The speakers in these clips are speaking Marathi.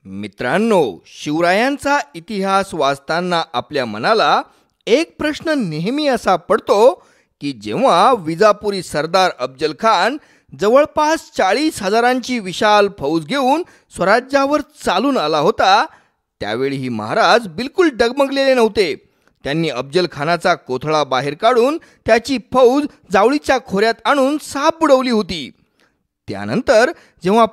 मित्रांनो, शिवरायांचा इतिहास वाचताना आपल्या मनाला एक प्रश्न नेहमी असा पडतो की जेव्हा विजापुरी सरदार अफजल खान जवळपास 40,000ची विशाल फौज घेऊन स्वराज्यावर चालून आला होता, त्यावेळीही महाराज बिलकुल डगमगलेले नव्हते. त्यांनी अफजल खानाचा कोथळा बाहेर काढून त्याची फौज जावळीच्या खोऱ्यात आणून साप बुडवली होती. त्यानंतर जेव्हा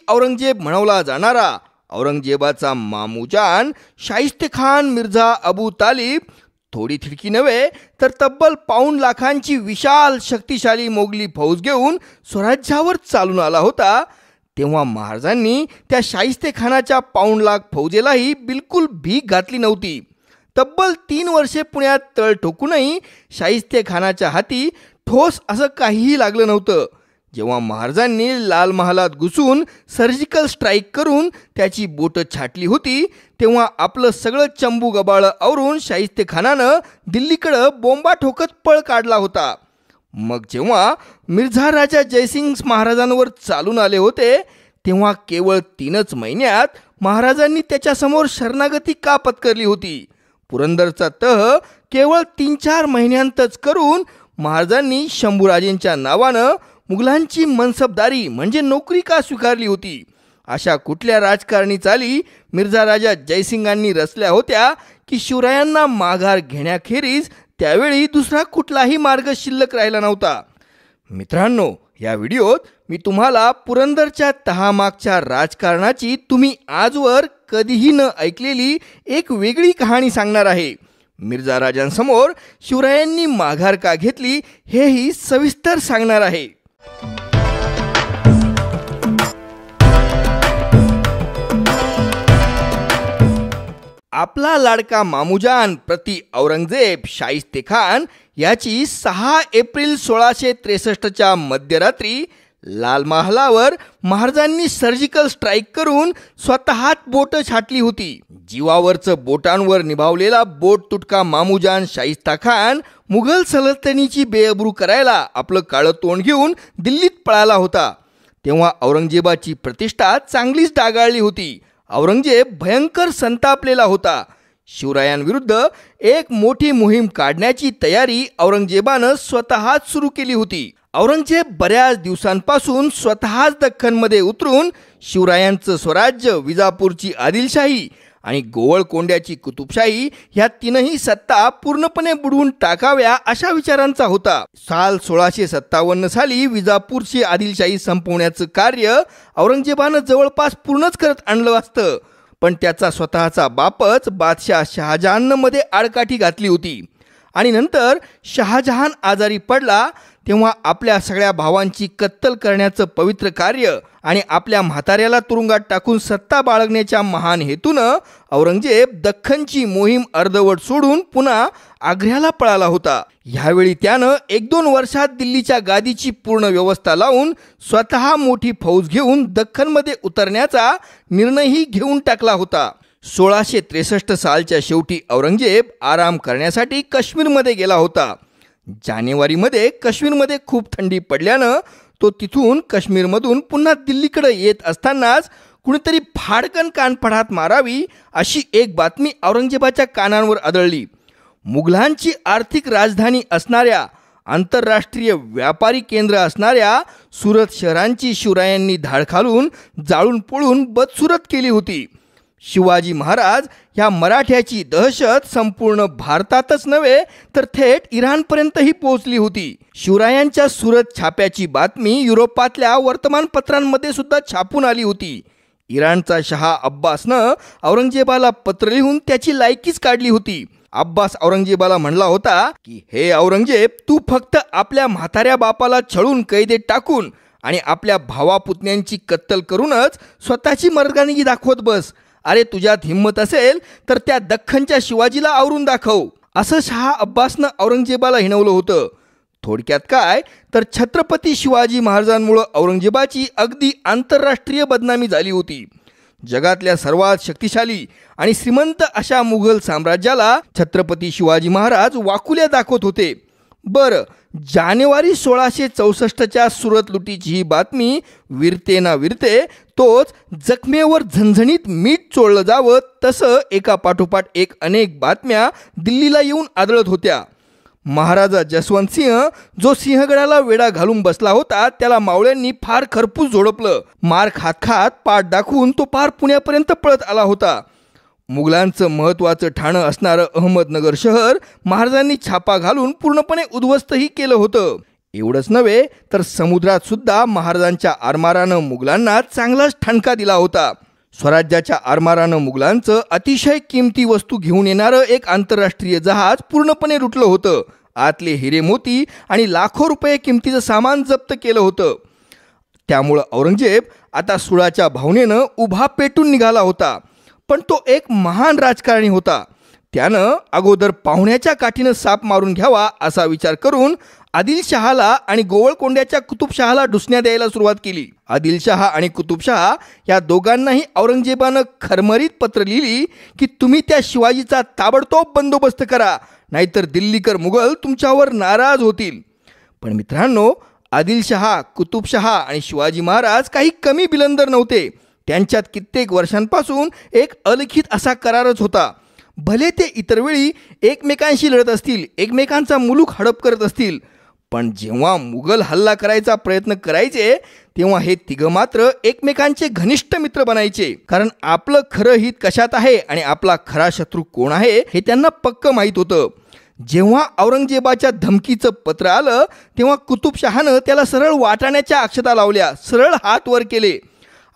औरंगजेब म्हणवला जाणारा औरंगजेबाचा मामूजान शाहिस्तेखान मिर्झा अबू तालिब थोडी थिडकी नव्हे तर तब्बल 1.25 लाखांची विशाल शक्तिशाली मोगली फौज घेऊन स्वराज्यावर चालून आला होता, तेव्हा महाराजांनी त्या शाहिस्तेखानाच्या 1.25 लाख फौजेलाही बिलकुल भीक घातली नव्हती. तब्बल 3 वर्षे पुण्यात तळ ठोकूनही शाहिस्तेखानाच्या हाती ठोस असं काहीही लागलं नव्हतं. जेव्हा महाराजांनी लाल महालात घुसून सर्जिकल स्ट्राईक करून त्याची बोटं छाटली होती, तेव्हा आपलं सगळं चंबू गबाळं आवरून शाहिस्तेखानानं दिल्लीकडं बोंबा ठोकत पळ काढला होता. मग जेव्हा मिर्झा राजा जयसिंग महाराजांवर चालून आले होते, तेव्हा केवळ 3च महिन्यात महाराजांनी त्याच्यासमोर शरणागती का पत्करली होती? पुरंदरचा तह केवळ 3-4 महिन्यांतच करून महाराजांनी शंभूराजेंच्या नावानं मुघलांची मनसबदारी म्हणजे नोकरी का स्वीकारली होती? अशा कुठल्या राजकारणी चाली मिर्झा राजा जयसिंगांनी रचल्या होत्या की शिवरायांना माघार घेण्याखेरीज त्यावेळी दुसरा कुठलाही मार्ग शिल्लक राहिला नव्हता. मित्रांनो, या व्हिडिओत मी तुम्हाला पुरंदरच्या तहामागच्या राजकारणाची तुम्ही आजवर कधीही न ऐकलेली एक वेगळी कहाणी सांगणार आहे. मिर्झा राजांसमोर शिवरायांनी माघार का घेतली हेही सविस्तर सांगणार आहे. आपला लाडका मामूजान औरंगजेब शाहिस्तेखान याची 6 एप्रिल 1663च्या मध्यरात्री लाल महालावर महाराजांनी सर्जिकल स्ट्राईक करून स्वतःच बोटं छाटली होती. जीवावरचं बोटांवर निभावलेला बोट तुटका मामूजान शाहिस्तेखान मुघल सलतनीची बेअब्रू करायला आपलं काळं तोंड घेऊन दिल्लीत पळाला होता. तेव्हा औरंगजेबाची प्रतिष्ठा चांगलीच डागाळली होती. औरंगजेब भयंकर संतापलेला होता. शिवरायांविरुद्ध एक मोठी मोहीम काढण्याची तयारी औरंगजेबानं स्वतःच सुरू केली होती. औरंगजेब बऱ्याच दिवसांपासून स्वतःच दख्खनमध्ये उतरून शिवरायांचं स्वराज्य, विजापूरची आदिलशाही आणि गोवळकोंड्याची कुतुबशाही ह्या 3ही सत्ता पूर्णपणे बुडवून टाकाव्या अशा विचारांचा होता. साल 1657 साली विजापूरची आदिलशाही संपवण्याचं कार्य औरंगजेबानं जवळपास पूर्णच करत आणलं असतं, पण त्याचा स्वतःचा बापच बादशाह शहाजहाननं मध्ये आडकाठी घातली होती. आणि नंतर शहाजहान आजारी पडला, तेव्हा आपल्या सगळ्या भावांची कत्तल करण्याचं पवित्र कार्य आणि आपल्या म्हाताऱ्याला तुरुंगात टाकून सत्ता बाळगण्याच्या महान हेतूनं औरंगजेब दख्खनची मोहीम अर्धवट सोडून पुन्हा आग्र्याला पळाला होता. ह्यावेळी त्यानं 1-2 वर्षात दिल्लीच्या गादीची पूर्ण व्यवस्था लावून स्वतः मोठी फौज घेऊन दख्खनमध्ये उतरण्याचा निर्णयही घेऊन टाकला होता. 1663 सालच्या शेवटी औरंगजेब आराम करण्यासाठी काश्मीरमध्ये गेला होता. जानेवारीमध्ये काश्मीरमध्ये खूप थंडी पडल्यानं तो तिथून काश्मीरमधून पुन्हा दिल्लीकडे येत असतानाच कुणीतरी फाडकन कानफडात मारावी अशी एक बातमी औरंगजेबाच्या कानांवर आदळली. मुघलांची आर्थिक राजधानी असणाऱ्या, आंतरराष्ट्रीय व्यापारी केंद्र असणाऱ्या सुरत शहरांची शिवरायांनी धाड घालून जाळून पोळून बदसुरत केली होती. शिवाजी महाराज ह्या मराठ्याची दहशत संपूर्ण भारतातच नव्हे तर थेट इराणपर्यंतही पोहोचली होती. शिवरायांच्या सुरत छाप्याची बातमी युरोपातल्या वर्तमानपत्रांमध्ये सुद्धा छापून आली होती. इराणचा शहा अब्बासनं औरंगजेबाला पत्र लिहून त्याची लायकीच काढली होती. अब्बास औरंगजेबाला म्हणला होता की हे औरंगजेब, तू फक्त आपल्या म्हाताऱ्या बापाला छळून कैदेत टाकून आणि आपल्या भावापुतण्यांची कत्तल करूनच स्वतःची मर्दानगी दाखवत बस. अरे, तुझ्यात हिंमत असेल तर त्या दख्खनच्या शिवाजीला आवरून दाखव, असं शहा अब्बासनं औरंगजेबाला हिणवलं होतं. थोडक्यात काय तर छत्रपती शिवाजी महाराजांमुळं औरंगजेबाची अगदी आंतरराष्ट्रीय बदनामी झाली होती. जगातल्या सर्वात शक्तिशाली आणि श्रीमंत अशा मुघल साम्राज्याला छत्रपती शिवाजी महाराज वाकुल्या दाखवत होते. बरं, जानेवारी 1664च्या सुरत लुटीची ही बातमी विरते ना विरते तोच जखमेवर झणझणीत मीठ चोळलं जावं तसं एका पाठोपाठ एक अनेक बातम्या दिल्लीला येऊन आदळत होत्या. महाराजा जसवंत सिंह जो सिंहगडाला वेढा घालून बसला होता त्याला मावळ्यांनी फार खरपूस झोडपलं. मार खात खात पाठ दाखवून तो पार पुण्यापर्यंत पळत आला होता. मुघलांचं महत्त्वाचं ठाणं असणारं अहमदनगर शहर महाराजांनी छापा घालून पूर्णपणे उद्ध्वस्तही केलं होतं. एवढंच नव्हे तर समुद्रात सुद्धा महाराजांच्या आरमारानं मुघलांना चांगलाच ठणका दिला होता. स्वराज्याच्या आरमारानं मुघलांचं अतिशय किमती वस्तू घेऊन येणारं एक आंतरराष्ट्रीय जहाज पूर्णपणे लुटलं होतं. आतले हिरे मोती आणि लाखो रुपये किमतीचं सामान जप्त केलं होतं. त्यामुळं औरंगजेब आता सुळाच्या भावनेनं उभा पेटून निघाला होता. पण तो एक महान राजकारणी होता. त्यानं अगोदर पाहुण्याच्या काठीनं साप मारून घ्यावा असा विचार करून आदिलशहाला आणि गोवळकोंड्याच्या कुतुबशहाला डुसण्या द्यायला सुरुवात केली. आदिलशहा आणि कुतुबशहा या दोघांनाही औरंगजेबानं खरमरीत पत्र लिहिली की तुम्ही त्या शिवाजीचा ताबडतोब बंदोबस्त करा, नाहीतर दिल्लीकर मुघल तुमच्यावर नाराज होतील. पण मित्रांनो, आदिलशहा, कुतुबशहा आणि शिवाजी महाराज काही कमी बिलंदर नव्हते. त्यांच्यात कित्येक वर्षांपासून एक अलिखित असा करारच होता. भले ते इतर वेळी एकमेकांशी लढत असतील, एकमेकांचा मुलूक हडप करत असतील, पण जेव्हा मुघल हल्ला करायचा प्रयत्न करायचे तेव्हा हे तिघं मात्र एकमेकांचे घनिष्ठ मित्र बनायचे. कारण आपलं खरं हित कशात आहे आणि आपला खरा शत्रू कोण आहे हे त्यांना पक्क माहीत होतं. जेव्हा औरंगजेबाच्या धमकीचं पत्र आलं तेव्हा कुतुबशहानं त्याला सरळ वाटाण्याच्या अक्षता लावल्या, सरळ हात वर केले.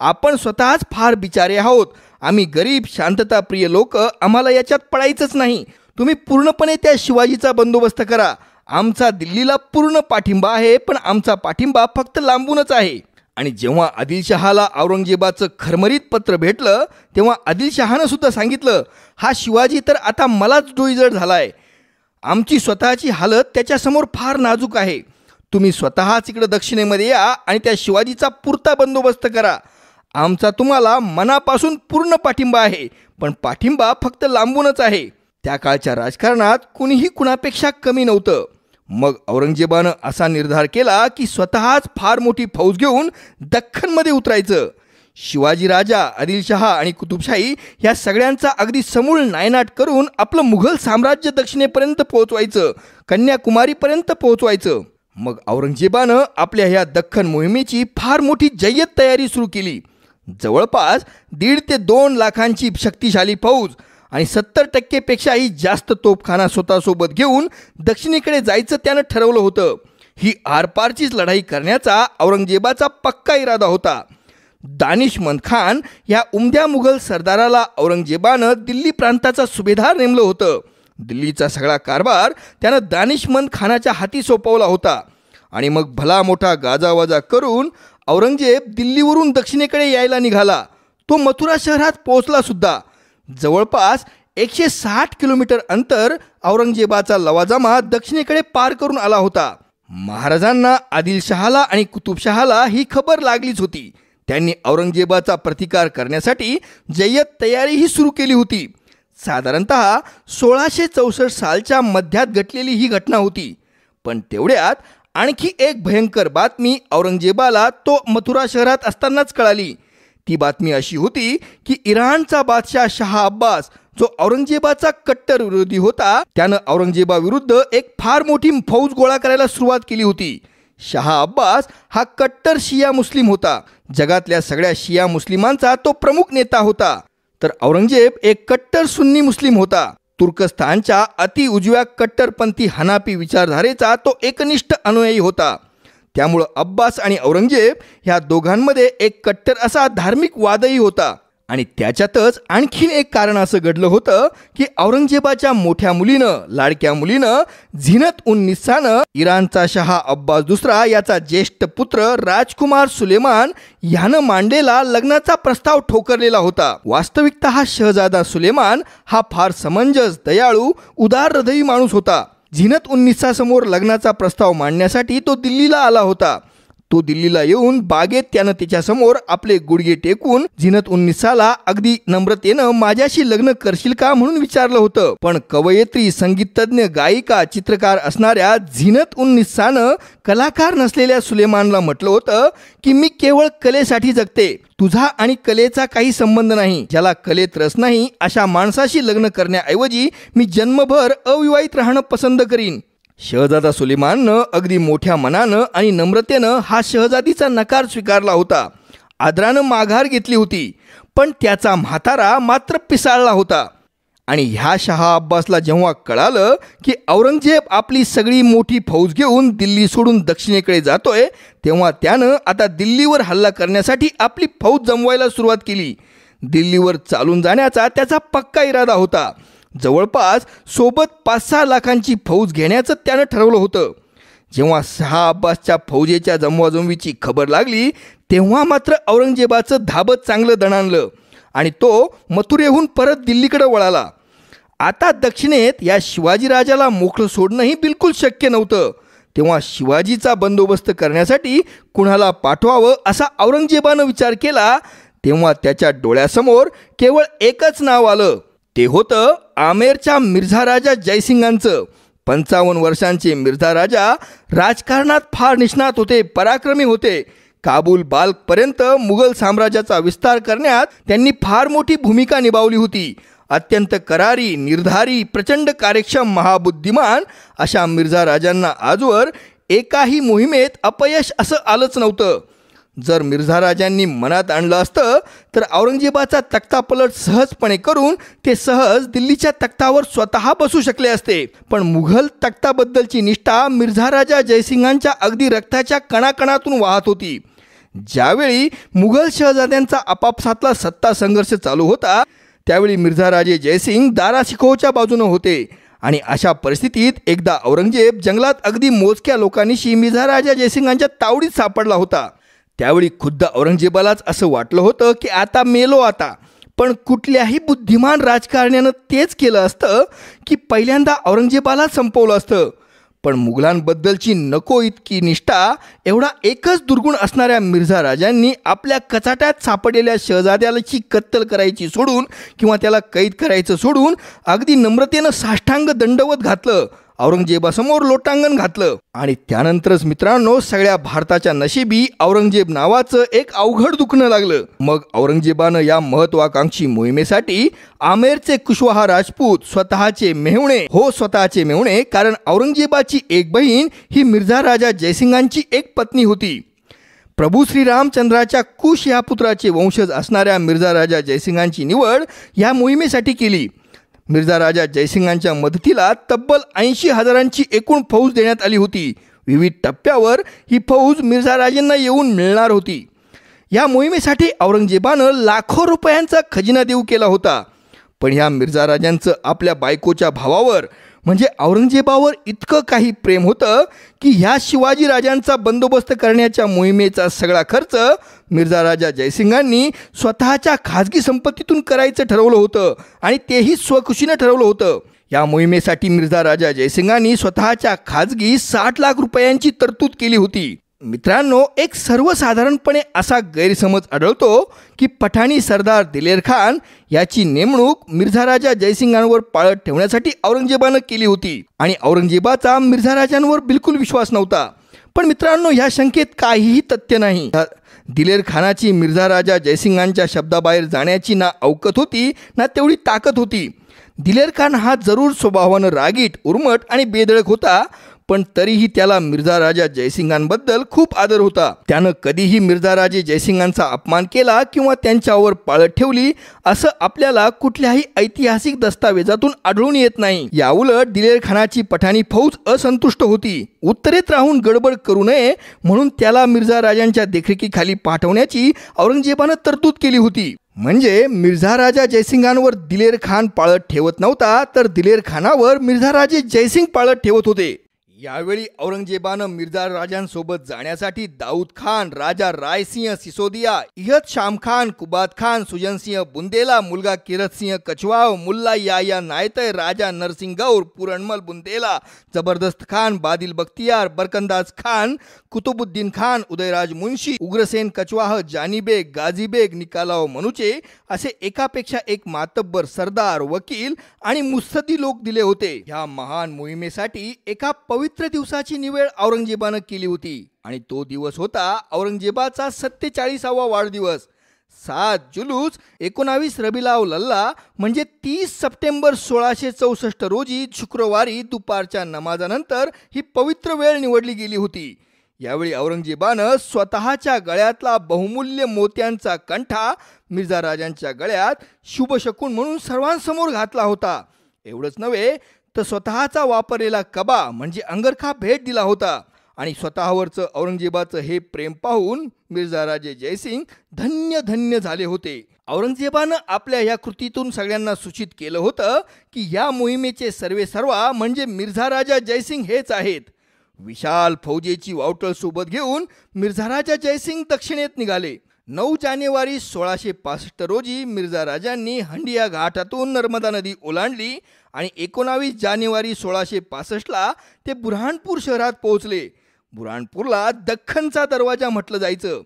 आपण स्वतःच फार बिचारे आहोत, आम्ही गरीब शांतताप्रिय लोक, आम्हाला याच्यात पडायचंच नाही. तुम्ही पूर्णपणे त्या शिवाजीचा बंदोबस्त करा. आमचा दिल्लीला पूर्ण पाठिंबा आहे, पण आमचा पाठिंबा फक्त लांबूनच आहे. आणि जेव्हा आदिलशहाला औरंगजेबाचं खरमरीत पत्र भेटलं तेव्हा आदिलशहानं सुद्धा सांगितलं, हा शिवाजी तर आता मलाच डोईजड झालाय. आमची स्वतःची हालत त्याच्यासमोर फार नाजूक आहे. तुम्ही स्वतःच इकडं दक्षिणेमध्ये या आणि त्या शिवाजीचा पुरता बंदोबस्त करा. आमचा तुम्हाला मनापासून पूर्ण पाठिंबा आहे, पण पाठिंबा फक्त लांबूनच आहे. त्या काळच्या राजकारणात कुणीही कुणापेक्षा कमी नव्हतं. मग औरंगजेबानं असा निर्धार केला की स्वतःच फार मोठी फौज घेऊन दख्खनमध्ये उतरायचं. शिवाजी राजा, आदिलशहा आणि कुतुबशाही या सगळ्यांचा अगदी समूळ नायनाट करून आपलं मुघल साम्राज्य दक्षिणेपर्यंत पोहोचवायचं, कन्याकुमारीपर्यंत पोहोचवायचं. मग औरंगजेबानं आपल्या ह्या दख्खन मोहिमेची फार मोठी जय्यत तयारी सुरू केली. जवळपास 1.5 ते 2 लाखांची शक्तिशाली फौज आणि 70% जास्त तोफखाना स्वतःसोबत घेऊन दक्षिणेकडे जायचं त्यानं ठरवलं होतं. ही आरपारचीच लढाई करण्याचा औरंगजेबाचा पक्का इरादा होता. दानिशमंद खान या उमद्या मुघल सरदाराला औरंगजेबानं दिल्ली प्रांताचा सुभेदार नेमलं होतं. दिल्लीचा सगळा कारभार त्यानं दानिशमंद खानाच्या हाती सोपवला होता. आणि मग भला मोठा गाजावाजा करून औरंगजेब दिल्लीवरून दक्षिणेकडे यायला निघाला. तो मथुरा शहरात पोहोचला सुद्धा. जवळपास 160 किलोमीटर अंतर औरंगजेबाचा लवाजमा दक्षिणेकडे पार करून आला होता. महाराजांना, आदिलशहाला आणि कुतुबशहाला ही खबर लागलीच होती. त्यांनी औरंगजेबाचा प्रतिकार करण्यासाठी जय्यत तयारीही सुरू केली होती. साधारणतः 1664 सालच्या मध्यात घडलेली ही घटना होती. पण तेवढ्यात आणखी एक भयंकर बातमी औरंगजेबाला तो मथुरा शहरात असतानाच कळाली. ती बातमी अशी होती की इराणचा बादशाह शाह अब्बास, जो औरंगजेबाचा कट्टर विरोधी होता, त्यानं औरंगजेबाविरुद्ध एक फार मोठी फौज गोळा करायला सुरुवात केली होती. शाह अब्बास हा कट्टर शिया मुस्लिम होता. जगातल्या सगळ्या शिया मुस्लिमांचा तो प्रमुख नेता होता. तर औरंगजेब एक कट्टर सुन्नी मुस्लिम होता. तुर्कस्तानच्या अति उजव्या कट्टरपंथी हनाफी विचारधारेचा तो एकनिष्ठ अनुयायी होता. त्यामुळं अब्बास आणि औरंगजेब ह्या दोघांमध्ये एक कट्टर असा धार्मिक वादही होता. आणि त्याच्यातच आणखीन एक कारण असं घडलं होतं की औरंगजेबाच्या मोठ्या मुलीनं, लाडक्या मुलीनं झिनत उन निसानं इराणचा शाह अब्बास दुसरा याचा ज्येष्ठ पुत्र राजकुमार सुलेमान ह्यानं मांडलेला लग्नाचा प्रस्ताव ठोकरलेला होता. वास्तविकतः हा शहजादा सुलेमान हा फार समंजस, दयाळू, उदार हृदयी माणूस होता. झिनत उन निसासमोर लग्नाचा प्रस्ताव मांडण्यासाठी तो दिल्लीला आला होता. तो दिल्लीला येऊन बागेत त्यानं त्याच्यासमोर आपले गुडघे टेकून झीनत उन निसाला अगदी नम्रतेनं माझ्याशी लग्न करशील का म्हणून विचारलं होतं. पण कवयित्री, संगीतज्ञ, गायिका, चित्रकार असणाऱ्या झीनत उन निसानं कलाकार नसलेल्या सुलेमानला म्हटलं होतं की मी केवळ कलेसाठी जगते, तुझा आणि कलेचा काही संबंध नाही. ज्याला कलेत रस नाही अशा माणसाशी लग्न करण्याऐवजी मी जन्मभर अविवाहित राहणं पसंत करीन. शहजादा सुलेमाननं अगदी मोठ्या मनानं आणि नम्रतेनं हा शहजादीचा नकार स्वीकारला होता. आदरानं माघार घेतली होती. पण त्याचा म्हातारा मात्र पिसाळला होता. आणि ह्या शहा अब्बासला जेव्हा कळालं की औरंगजेब आपली सगळी मोठी फौज घेऊन दिल्ली सोडून दक्षिणेकडे जातोय, तेव्हा त्यानं आता दिल्लीवर हल्ला करण्यासाठी आपली फौज जमवायला सुरुवात केली. दिल्लीवर चालून जाण्याचा त्याचा पक्का इरादा होता. जवळपास सोबत 5-6 लाखांची फौज घेण्याचं त्यानं ठरवलं होतं. जेव्हा शहा अब्बासच्या फौजेच्या जमवाजमवीची खबर लागली तेव्हा मात्र औरंगजेबाचं धाबत चांगलं दणाणलं आणि तो मथुरेहून परत दिल्लीकडे वळाला. आता दक्षिणेत या शिवाजीराजाला मोकळं सोडणंही बिलकुल शक्य नव्हतं. तेव्हा शिवाजीचा बंदोबस्त करण्यासाठी कुणाला पाठवावं असा औरंगजेबानं विचार केला. तेव्हा त्याच्या डोळ्यासमोर केवळ एकच नाव आलं. ते होतं आमेरच्या मिर्झा राजा जयसिंगांचं. 55 वर्षांचे मिर्झा राजा राजकारणात फार निष्णात होते, पराक्रमी होते. काबूल बाल्कपर्यंत मुघल साम्राज्याचा विस्तार करण्यात त्यांनी फार मोठी भूमिका निभावली होती. अत्यंत करारी, निर्धारी, प्रचंड कार्यक्षम, महाबुद्धिमान अशा मिर्झा राजांना आजवर एकाही मोहिमेत अपयश असं आलंच नव्हतं. जर मिर्झा राजांनी मनात आणलं असतं तर औरंगजेबाचा तख्तापलट सहजपणे करून ते सहज दिल्लीच्या तख्तावर स्वतः बसू शकले असते. पण मुघल तख्ताबद्दलची निष्ठा मिर्झा राजा जयसिंगांच्या अगदी रक्ताच्या कणाकणातून वाहत होती. ज्यावेळी मुघल शहजाद्यांचा आपापसातला सत्ता संघर्ष चालू होता त्यावेळी मिर्झा राजे जयसिंग दारा शिकोहच्या बाजूनं होते. आणि अशा परिस्थितीत एकदा औरंगजेब जंगलात अगदी मोजक्या लोकांनीशी मिर्झा राजा जयसिंगांच्या तावडीत सापडला होता. त्यावेळी खुद्द औरंगजेबालाच असं वाटलं होतं की आता मेलो आता. पण कुठल्याही बुद्धिमान राजकारण्यानं तेच केलं असतं की पहिल्यांदा औरंगजेबाला संपवलं असतं. पण मुघलांबद्दलची नको इतकी निष्ठा एवढा एकच दुर्गुण असणाऱ्या मिर्झा राजांनी आपल्या कचाट्यात सापडलेल्या शहजाद्याची कत्तल करायची सोडून किंवा त्याला कैद करायचं सोडून अगदी नम्रतेनं साष्टांग दंडवत घातलं, औरंगजेबासमोर लोटांगण घातलं. आणि त्यानंतरच मित्रांनो सगळ्या भारताच्या नशिबी औरंगजेब नावाचं एक अवघड दुखणं लागलं. मग औरंगजेबानं या महत्वाकांक्षी मोहिमेसाठी आमेरचे कुशवाहा राजपूत, स्वतःचे मेहुणे, कारण औरंगजेबाची एक बहीण ही मिर्झा राजा जयसिंगांची एक पत्नी होती. प्रभू श्रीरामचंद्राच्या कुश या पुत्राचे वंशज असणाऱ्या मिर्झा राजा जयसिंगांची निवड या मोहिमेसाठी केली. मिर्झा राजा जयसिंगांच्या मदतीला तब्बल 80,000ची एकूण फौज देण्यात आली होती. विविध टप्प्यावर ही फौज मिर्झा राजांना येऊन मिळणार होती. या मोहिमेसाठी औरंगजेबानं लाखो रुपयांचा खजिना देऊ केला होता. पण ह्या मिर्झा राजांचं आपल्या बायकोच्या भावावर म्हणजे औरंगजेबावर इतकं काही प्रेम होतं की ह्या शिवाजी राजांचा बंदोबस्त करण्याच्या मोहिमेचा सगळा खर्च मिर्झा राजा जयसिंगांनी स्वतःच्या खाजगी संपत्तीतून करायचं ठरवलं होतं आणि तेही स्वखुशीनं ठरवलं होतं. या मोहिमेसाठी मिर्झा राजा जयसिंगांनी स्वतःच्या खाजगी 60 लाख रुपयांची तरतूद केली होती. मित्रांनो, एक सर्वसाधारणपणे असा गैरसमज आढळतो की पठाणी सरदार दिलेर खान याची नेमणूक मिर्झा राजा जयसिंगांवर पाळत ठेवण्यासाठी औरंगजेबानं केली होती आणि औरंगजेबाचा मिर्झा राजांवर बिलकुल विश्वास नव्हता. पण मित्रांनो, या शंकेत काहीही तथ्य नाही. दिलेर खानाची मिर्झा राजा जयसिंगांच्या शब्दाबाहेर जाण्याची ना अवकत होती ना तेवढी ताकद होती. दिलेर खान हा जरूर स्वभावानं रागीट, उर्मट आणि बेधडक होता, पण तरीही त्याला मिर्झा राजा जयसिंगांबद्दल खूप आदर होता. त्यानं कधीही मिर्झा राजे जयसिंगांचा अपमान केला किंवा त्यांच्यावर पाळत ठेवली असं आपल्याला कुठल्याही ऐतिहासिक दस्तावेजातून आढळून येत नाही. याउलट दिलेर खानाची पठाणी फौज असंतुष्ट होती. उत्तरेत राहून गडबड करू नये म्हणून त्याला मिर्झा राजांच्या देखरेखीखाली पाठवण्याची औरंगजेबानं तरतूद केली होती. म्हणजे मिर्झा राजा जयसिंगांवर दिलेर खान पाळत ठेवत नव्हता, तर दिलेर खानावर मिर्झा राजे जयसिंग पाळत ठेवत होते. यावेळी औरंगजेबानं मिर्झा राजांसोबत जाण्यासाठी दाऊद खान, राजा रायसिंह सिसोदिया, इहद शाम खान, कुबाद खान, सुजनसिंह बुंदेला, मुलगा किरतसिंह कछवाव, मुल्ला याया नायतय, राजा नरसिंह गौर, पुरणमल बुंदेला, जबरदस्त खान, बादिल बख्तियार, बरकंदाज खान, कुतुबुद्दीन खान, उदयराज मुन्शी, उग्रसेन कछवाह, जानीबेग, गाझीबेग, निकालाव मनुचे असे एकापेक्षा एक मातब्बर, सरदार, वकील आणि मुत्सद्दी लोक दिले होते. ह्या महान मोहिमेसाठी एका पवित्र दिवसाची निवड औरंगजेबानं केली होती आणि तो दिवस होता औरंगजेबाचा 47वा वाढदिवस. 7 जुलूस 19 रबिलाव लल्ला म्हणजे 30 सप्टेंबर 1664 रोजी शुक्रवारी दुपारच्या नमाजानंतर ही पवित्र वेळ निवडली गेली होती. यावेळी औरंगजेबानं स्वतःच्या गळ्यातला बहुमूल्य मोत्यांचा कंठा मिर्झा राजांच्या गळ्यात शुभशकून म्हणून सर्वांसमोर घातला होता. एवढंच नव्हे तर स्वतःचा वापरलेला कबा म्हणजे अंगरखा भेट दिला होता आणि स्वतःवरचं औरंगजेबाचं हे प्रेम पाहून मिर्झा राजे जयसिंग धन्य धन्य झाले होते. औरंगजेबानं आपल्या या कृतीतून सगळ्यांना सूचित केलं होतं की या मोहिमेचे सर्वेसर्वा म्हणजे मिर्झा राजा जयसिंग हेच आहेत. विशाल फौजेची वावटळ सोबत घेऊन मिर्झा राजा जयसिंग दक्षिणेत निघाले. 9 जानेवारी 1665 रोजी मिर्झा राजांनी हंडिया घाटातून नर्मदा नदी ओलांडली आणि 19 जानेवारी 1665ला ते बुऱ्हाणपूर शहरात पोहोचले. बुऱ्हाणपूरला दख्खनचा दरवाजा म्हटलं जायचं.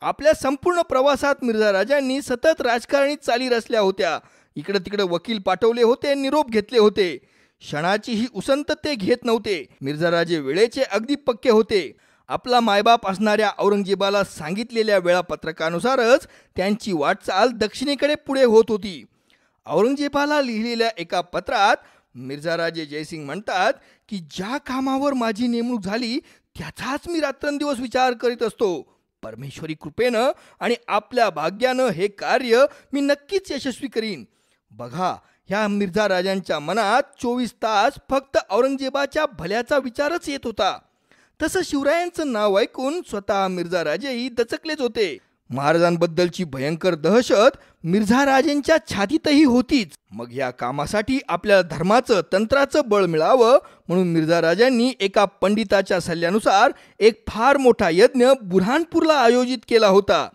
आपल्या संपूर्ण प्रवासात मिर्झा राजांनी सतत राजकारणी चाली रचल्या होत्या. इकडं तिकडं वकील पाठवले होते, निरोप घेतले होते. क्षणाचीही उसंत ते घेत नव्हते. मिर्झा राजे वेळेचे अगदी पक्के होते. आपला मायबाप असणाऱ्या औरंगजेबाला सांगितलेल्या वेळापत्रकानुसारच त्यांची वाटचाल दक्षिणेकडे पुढे होत होती. औरंगजेबाला लिहिलेल्या एका पत्रात मिर्झा राजे जयसिंग म्हणतात की ज्या कामावर माझी नेमणूक झाली त्याचाच मी रात्रंदिवस विचार करीत असतो. परमेश्वरी कृपेनं आणि आपल्या भाग्यानं हे कार्य मी नक्कीच यशस्वी करीन. बघा, ह्या मिर्झा राजांच्या मनात 24 तास फक्त औरंगजेबाच्या भल्याचा विचारच येत होता. तसं शिवरायांचं नाव ऐकून स्वतः मिर्झा राजेही दचकलेच होते. महाराजांबद्दलची भयंकर दहशत मिर्झा राजेंच्या छातीतही होतीच. मग या कामासाठी आपल्याला धर्माचं, तंत्राचं बळ मिळावं म्हणून मिर्झा राजांनी एका पंडिताच्या सल्ल्यानुसार एक फार मोठा यज्ञ बुऱ्हाणपूरला आयोजित केला होता.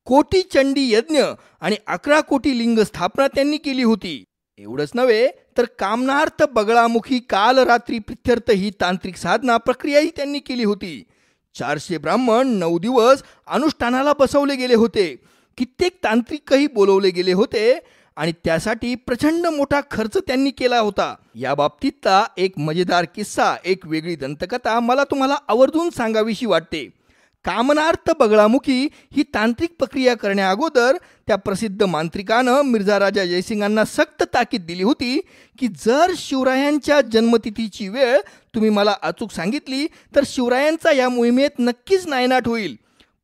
कोटी चंडी यज्ञ आणि 11 कोटी लिंग स्थापना त्यांनी केली होती. एवढंच नव्हे तर कामनार्थ बगळामुखी काल रात्री प्रित्यर्थ ही तांत्रिक साधना प्रक्रियाही त्यांनी केली होती. 400 ब्राह्मण 9 दिवस अनुष्ठानाला बसवले गेले होते. कित्येक तांत्रिकही बोलवले गेले होते आणि त्यासाठी प्रचंड मोठा खर्च त्यांनी केला होता. या बाबतीतला एक मजेदार किस्सा, एक वेगळी दंतकथा मला तुम्हाला आवर्जून सांगावीशी वाटते. कामनार्थ बगळामुखी ही तांत्रिक प्रक्रिया करण्या अगोदर त्या प्रसिद्ध मांत्रिकानं मिर्झा राजा जयसिंगांना सक्त ताकीद दिली होती की जर शिवरायांच्या जन्मतिथीची वेळ तुम्ही मला अचूक सांगितली तर शिवरायांचा या मोहिमेत नक्कीच नायनाट होईल.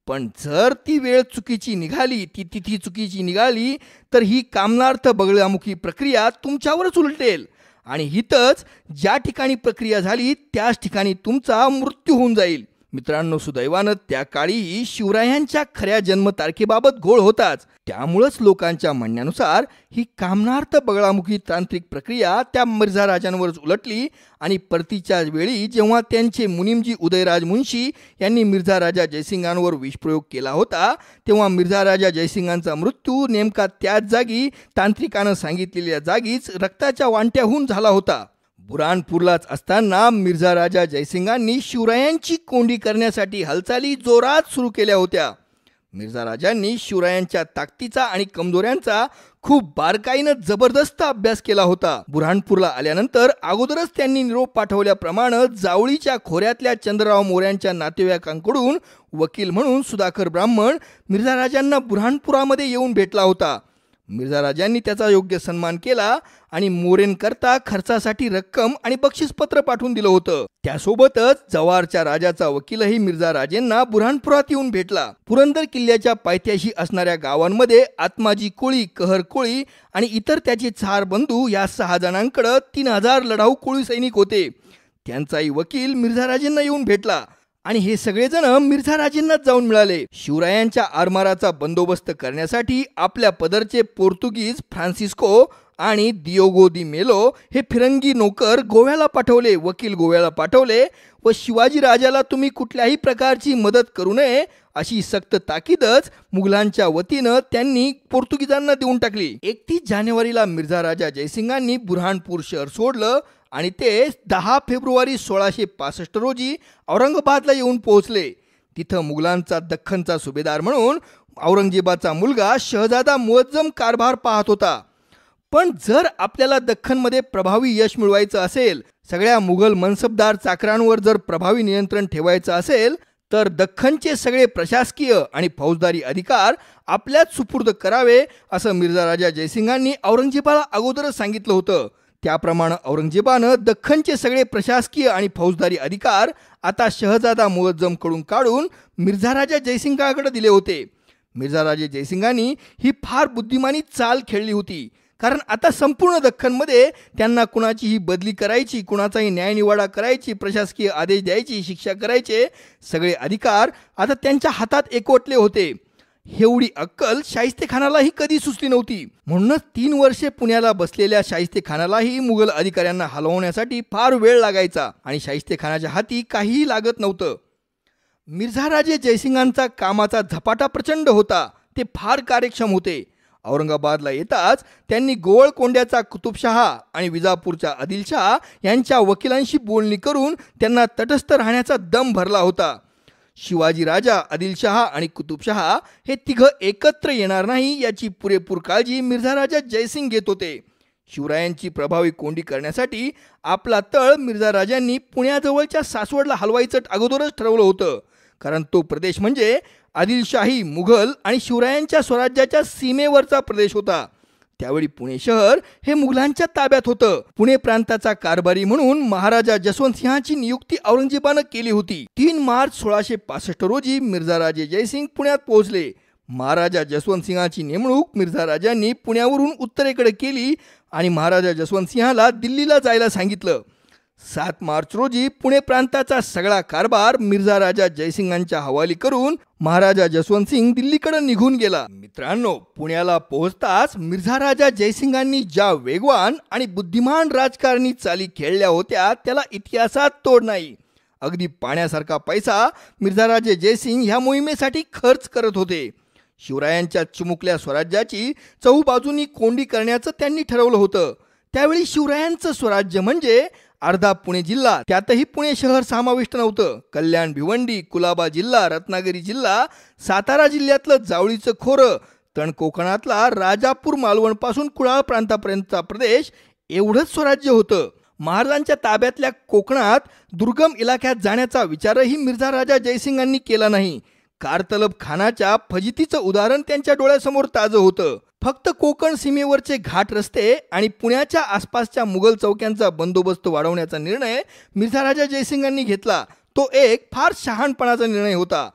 पण जर ती वेळ चुकीची निघाली, ती तिथी चुकीची निघाली तर ही कामनार्थ बगळामुखी प्रक्रिया तुमच्यावरच उलटेल आणि हितच ज्या ठिकाणी प्रक्रिया झाली त्याच ठिकाणी तुमचा मृत्यू होऊन जाईल. मित्रांनो, सुदैवानं त्या काळीही शिवरायांच्या खऱ्या जन्मतारखेबाबत घोळ होताच. त्यामुळंच लोकांच्या म्हणण्यानुसार ही कामनार्थ बगळामुखी तांत्रिक प्रक्रिया त्या मिर्झा राजांवरच उलटली आणि परतीच्या वेळी जेव्हा त्यांचे मुनीमजी उदयराज मुन्शी यांनी मिर्झा राजा जयसिंगांवर विषप्रयोग केला होता तेव्हा मिर्झा राजा जयसिंगांचा मृत्यू नेमका त्याच जागी, तांत्रिकानं सांगितलेल्या जागीच रक्ताच्या वांट्याहून झाला होता. बुऱ्हाणपूरलाच असताना मिर्झा राजा जयसिंगांनी शिवरायांची कोंडी करण्यासाठी हालचाली जोरात सुरू केल्या होत्या. मिर्झा राजांनी शिवरायांच्या ताकदीचा आणि कमजोऱ्यांचा खूप बारकाईनं जबरदस्त अभ्यास केला होता. बुऱ्हाणपूरला आल्यानंतर अगोदरच त्यांनी निरोप पाठवल्याप्रमाणे जावळीच्या खोऱ्यातल्या चंद्रराव मोऱ्यांच्या नातेवाईकांकडून वकील म्हणून सुधाकर ब्राह्मण मिर्झा राजांना बुऱ्हाणपुरामध्ये येऊन भेटला होता. मिर्झा राजांनी त्याचा योग्य सन्मान केला आणि मोरेंकरता खर्चासाठी रक्कम आणि बक्षीसपत्र पाठवून दिलं होतं. त्यासोबतच जव्हारच्या राजाचा वकीलही मिर्झा राजेंना बुऱ्हाणपुरात येऊन भेटला. पुरंदर किल्ल्याच्या पायथ्याशी असणाऱ्या गावांमध्ये आत्माजी कोळी, कहर कोळी आणि इतर त्याचे 4 बंधू या 6 जणांकडे 3000 लढाऊ कोळी सैनिक होते. त्यांचाही वकील मिर्झा राजेंना येऊन भेटला. आणि हे सगळेजण मिर्झा राजेंनाच जाऊन मिळाले. शिवरायांच्या आरमाराचा बंदोबस्त करण्यासाठी आपल्या पदरचे पोर्तुगीज फ्रान्सिस्को आणि दियोगो दी मेलो हे फिरंगी नोकर गोव्याला पाठवले, वकील गोव्याला पाठवले व शिवाजी राजाला तुम्ही कुठल्याही प्रकारची मदत करू नये अशी सक्त ताकीदच मुघलांच्या वतीनं त्यांनी पोर्तुगीजांना देऊन टाकली. 31 जानेवारीला मिर्झा राजा जयसिंगांनी बुऱ्हाणपूर शहर सोडलं आणि ते 10 फेब्रुवारी 1665 रोजी औरंगाबादला येऊन पोहोचले. तिथं मुघलांचा दख्खनचा सुभेदार म्हणून औरंगजेबाचा मुलगा शहजादा मुअज्जम कारभार पाहत होता. पण जर आपल्याला दख्खनमध्ये प्रभावी यश मिळवायचं असेल, सगळ्या मुघल मनसबदार चाकरांवर जर प्रभावी नियंत्रण ठेवायचं असेल, तर दख्खनचे सगळे प्रशासकीय आणि फौजदारी अधिकार आपल्याच सुपूर्द करावे असं मिर्झा राजा जयसिंगांनी औरंगजेबाला अगोदरच सांगितलं होतं. त्याप्रमाणे औरंगजेबानं दख्खनचे सगळे प्रशासकीय आणि फौजदारी अधिकार आता शहजादा मुअज्जमकडून काढून मिर्झा राजा जयसिंगाकडे दिले होते. मिर्झा राजा जयसिंगांनी ही फार बुद्धिमानी चाल खेळली होती, कारण आता संपूर्ण दख्खनमध्ये त्यांना कुणाचीही बदली करायची, कुणाचाही न्यायनिवाडा करायची, प्रशासकीय आदेश द्यायची, शिक्षा करायचे सगळे अधिकार आता त्यांच्या हातात एकवटले होते. एवढी अक्कल शाहिस्तेखानालाही कधी सुचली नव्हती. म्हणूनच 3 वर्षे पुण्याला बसलेल्या शाहिस्तेखानालाही मुघल अधिकाऱ्यांना हलवण्यासाठी फार वेळ लागायचा आणि शाहिस्तेखानाच्या हाती काहीही लागत नव्हतं. मिर्झा राजे जयसिंगांचा कामाचा झपाटा प्रचंड होता. ते फार कार्यक्षम होते. औरंगाबादला येताच त्यांनी गोवळकोंड्याचा कुतुबशहा आणि विजापूरच्या आदिलशहा यांच्या वकिलांशी बोलणी करून त्यांना तटस्थ राहण्याचा दम भरला होता. शिवाजी राजा, आदिलशहा आणि कुतुबशहा हे तिघं एकत्र येणार नाही याची पुरेपूर काळजी मिर्झा राजा जयसिंग घेत होते. शिवरायांची प्रभावी कोंडी करण्यासाठी आपला तळ मिर्झा राजांनी पुण्याजवळच्या सासवडला हलवायचं अगोदरच ठरवलं होतं, कारण तो प्रदेश म्हणजे आदिलशाही, मुघल आणि शिवरायांच्या स्वराज्याच्या सीमेवरचा प्रदेश होता. त्यावेळी पुणे शहर हे मुघलांच्या ताब्यात होतं. पुणे प्रांताचा कारभारी म्हणून महाराजा जसवंतसिंहाची नियुक्ती औरंगजेबानं केली होती. 3 मार्च 1665 रोजी मिर्झा राजे जयसिंग पुण्यात पोहोचले. महाराजा जसवंतसिंहाची नेमणूक मिर्झा राजांनी पुण्यावरून उत्तरेकडे केली आणि महाराजा जसवंतसिंहाला दिल्लीला जायला सांगितलं. 7 मार्च रोजी पुणे प्रांताचा सगळा कारभार मिर्झा राजा जयसिंगांच्या हवाली करून महाराजा जसवंतसिंग दिल्लीकडे निघून गेला. मित्रांनो, पुण्याला पोहोचताच मिर्झा राजा जयसिंगांनी ज्या वेगवान आणि बुद्धिमान राजकारणी चाली खेळल्या होत्या त्याला इतिहासात तोड नाही. अगदी पाण्यासारखा पैसा मिर्झा राजे जयसिंग ह्या मोहिमेसाठी खर्च करत होते. शिवरायांच्या चिमुकल्या स्वराज्याची चहूबाजूंनी कोंडी करण्याचं त्यांनी ठरवलं होतं. त्यावेळी शिवरायांचं स्वराज्य म्हणजे अर्धा पुणे जिल्हा, त्यातही पुणे शहर समाविष्ट नव्हतं. कल्याण, भिवंडी, कुलाबा जिल्हा, रत्नागिरी जिल्हा, सातारा जिल्ह्यातलं जावळीचं खोरं, तण कोकणातला राजापूर, मालवणपासून कुडाळ प्रांतापर्यंतचा प्रदेश एवढंच स्वराज्य होतं. महाराजांच्या ताब्यातल्या कोकणात दुर्गम इलाक्यात जाण्याचा विचारही मिर्झा राजा जयसिंगांनी केला नाही. कारतलब खानाच्या फजितीचं उदाहरण त्यांच्या डोळ्यासमोर ताजं होतं. फक्त कोकण सीमेवरचे घाट रस्ते आणि पुण्याच्या आसपासच्या मुघल चौक्यांचा बंदोबस्त वाढवण्याचा निर्णय मिर्झा राजा जयसिंगांनी घेतला. तो एक फार शहाणपणाचा निर्णय होता.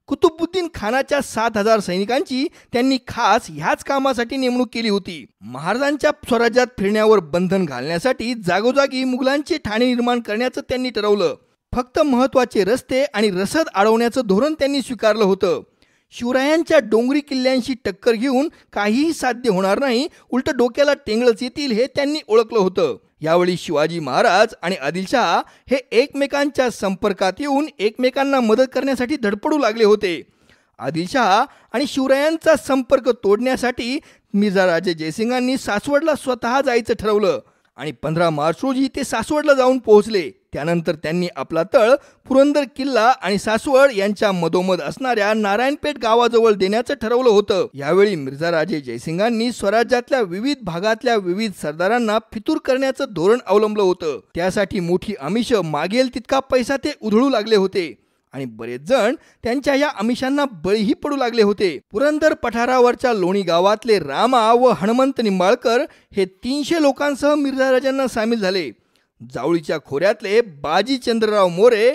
कुतुबुद्दीन खानाच्या 7,000 सैनिकांची त्यांनी खास ह्याच कामासाठी नेमणूक केली होती. महाराजांच्या स्वराज्यात फिरण्यावर बंधन घालण्यासाठी जागोजागी मुघलांचे ठाणे निर्माण करण्याचं त्यांनी ठरवलं. फक्त महत्त्वाचे रस्ते आणि रसद अडवण्याचं धोरण त्यांनी स्वीकारलं होतं. शिवरायांच्या डोंगरी किल्ल्यांशी टक्कर घेऊन काहीही साध्य होणार नाही, उलट डोक्याला टेंगळच येतील हे त्यांनी ओळखलं होतं. यावेळी शिवाजी महाराज आणि आदिलशहा हे एकमेकांच्या संपर्कात येऊन एकमेकांना मदत करण्यासाठी धडपडू लागले होते. आदिलशहा आणि शिवरायांचा संपर्क तोडण्यासाठी मिर्झा राजे जयसिंगांनी सासवडला स्वतः जायचं ठरवलं आणि 15 मार्च रोजी ते सासवडला जाऊन पोहोचले. त्यानंतर त्यांनी आपला तळ पुरंदर किल्ला आणि सासवड यांच्या मधोमध असणाऱ्या नारायणपेठ गावाजवळ देण्याचं ठरवलं होतं. यावेळी मिर्झा राजे जयसिंगांनी स्वराज्यातल्या विविध भागातल्या विविध सरदारांना फितूर करण्याचं धोरण अवलंबलं होतं. त्यासाठी मोठी आमिष, मागेल तितका पैसा ते उधळू लागले होते आणि बरेच जण त्यांच्या या आमिषांना बळीही पडू लागले होते. पुरंदर पठारावरच्या लोणी गावातले रामा व हनुमंत निंबाळकर हे 300 लोकांसह मिर्झा राजांना सामील झाले. जावळीच्या खोऱ्यातले बाजी चंद्रराव मोरे,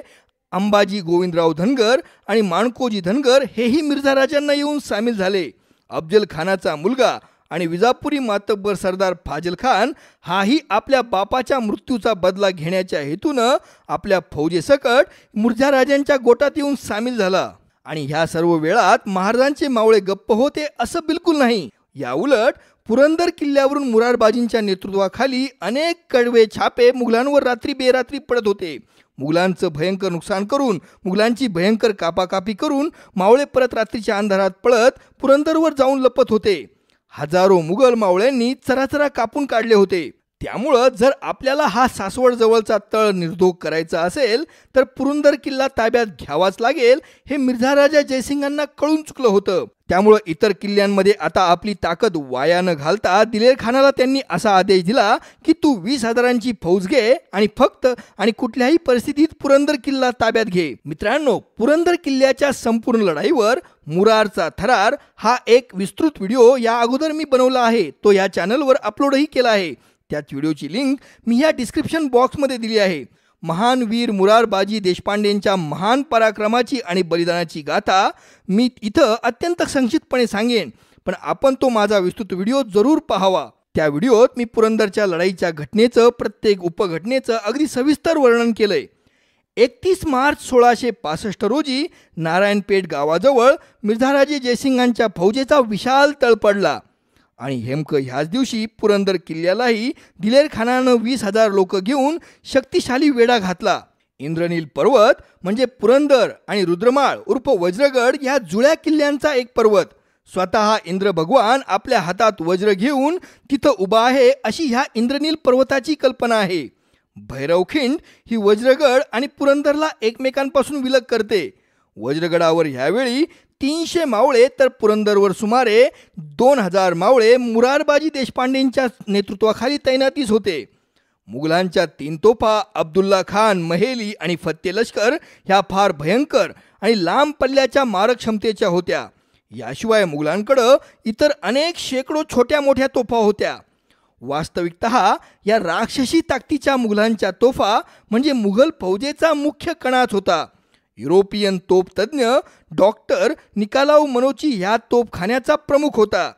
अंबाजी गोविंदराव धनगर आणि माणकोजी धनगर हेही मिर्झा राजांना येऊन सामील झाले. अफजल खानाचा मुलगा आणि विजापुरी मातब्बर सरदार फाजल खान हाही आपल्या बापाच्या मृत्यूचा बदला घेण्याच्या हेतूनं आपल्या फौजेसकट मिर्झा राजांच्या गोटात येऊन सामील झाला. आणि ह्या सर्व वेळात महाराजांचे मावळे गप्प होते असं बिलकुल नाही. याउलट पुरंदर किल्ल्यावरून मुरारबाजींच्या नेतृत्वाखाली अनेक कडवे छापे मुघलांवर रात्री बेरात्री पडत होते. मुघलांचं भयंकर नुकसान करून, मुघलांची भयंकर कापाकापी करून मावळे परत रात्रीच्या अंधारात पळत पुरंदरवर जाऊन लपत होते. हजारो मुघल मावळ्यांनी चराचरा कापून काढले होते. त्यामुळं जर आपल्याला हा सासवड जवळचा तळ निर्धोक करायचा असेल तर पुरंदर किल्ला ताब्यात घ्यावाच लागेल हे मिर्झा राजा जयसिंगांना कळून चुकलं होतं. त्यामुळं इतर किल्ल्यांमध्ये आता आपली ताकद वाया न घालता दिलेर खानाला त्यांनी असा आदेश दिला की तू 20,000ची फौज घे आणि फक्त आणि कुठल्याही परिस्थितीत पुरंदर किल्ला ताब्यात घे. मित्रांनो, पुरंदर किल्ल्याच्या संपूर्ण लढाईवर मुरारचा थरार हा एक विस्तृत व्हिडिओ या अगोदर मी बनवला आहे. तो या चॅनलवर अपलोडही केला आहे. त्याच व्हिडिओची लिंक मी या डिस्क्रिप्शन बॉक्समध्ये दिली आहे. महान वीर मुरारबाजी देशपांडेंच्या महान पराक्रमाची आणि बलिदानाची गाथा मी इथं अत्यंत संक्षिप्तपणे सांगेन, पण आपण तो माझा विस्तृत व्हिडिओ जरूर पाहावा. त्या व्हिडिओत मी पुरंदरच्या लढाईच्या घटनेचं, प्रत्येक उपघटनेचं अगदी सविस्तर वर्णन केलंय. 31 मार्च 1665 रोजी नारायणपेठ गावाजवळ मिर्झाराजे जयसिंगांच्या फौजेचा विशाल तळ पडला आणि नेमकं ह्याच दिवशी पुरंदर किल्ल्यालाही दिलेर खानानं 20,000 लोक घेऊन शक्तिशाली वेढा घातला. इंद्रनील पर्वत म्हणजे पुरंदर आणि रुद्रमाळ उर्फ वज्रगड ह्या जुळ्या किल्ल्यांचा एक पर्वत. स्वतः इंद्र भगवान आपल्या हातात वज्र घेऊन तिथं उभा आहे अशी ह्या इंद्रनील पर्वताची कल्पना आहे. भैरवखिंड ही वज्रगड आणि पुरंदरला एकमेकांपासून विलग करते. वज्रगडावर ह्यावेळी 300 मावळे तर पुरंदरवर सुमारे 2,000 मावळे मुरारबाजी देशपांडेंच्या नेतृत्वाखाली तैनातीस होते. मुघलांच्या 3 तोफा अब्दुल्ला खान, महेली आणि फत्ते लष्कर ह्या फार भयंकर आणि लांब पल्ल्याच्या मारक क्षमतेच्या होत्या. याशिवाय मुघलांकडं इतर अनेक शेकडो छोट्या मोठ्या तोफा होत्या. वास्तविकतः या राक्षसी ताकदीच्या मुघलांच्या तोफा म्हणजे मुघल फौजेचा मुख्य कणाच होता. युरोपियन तोफतज्ञ डॉक्टर निकालाउ मनोची ह्या तोफखान्याचा प्रमुख होता.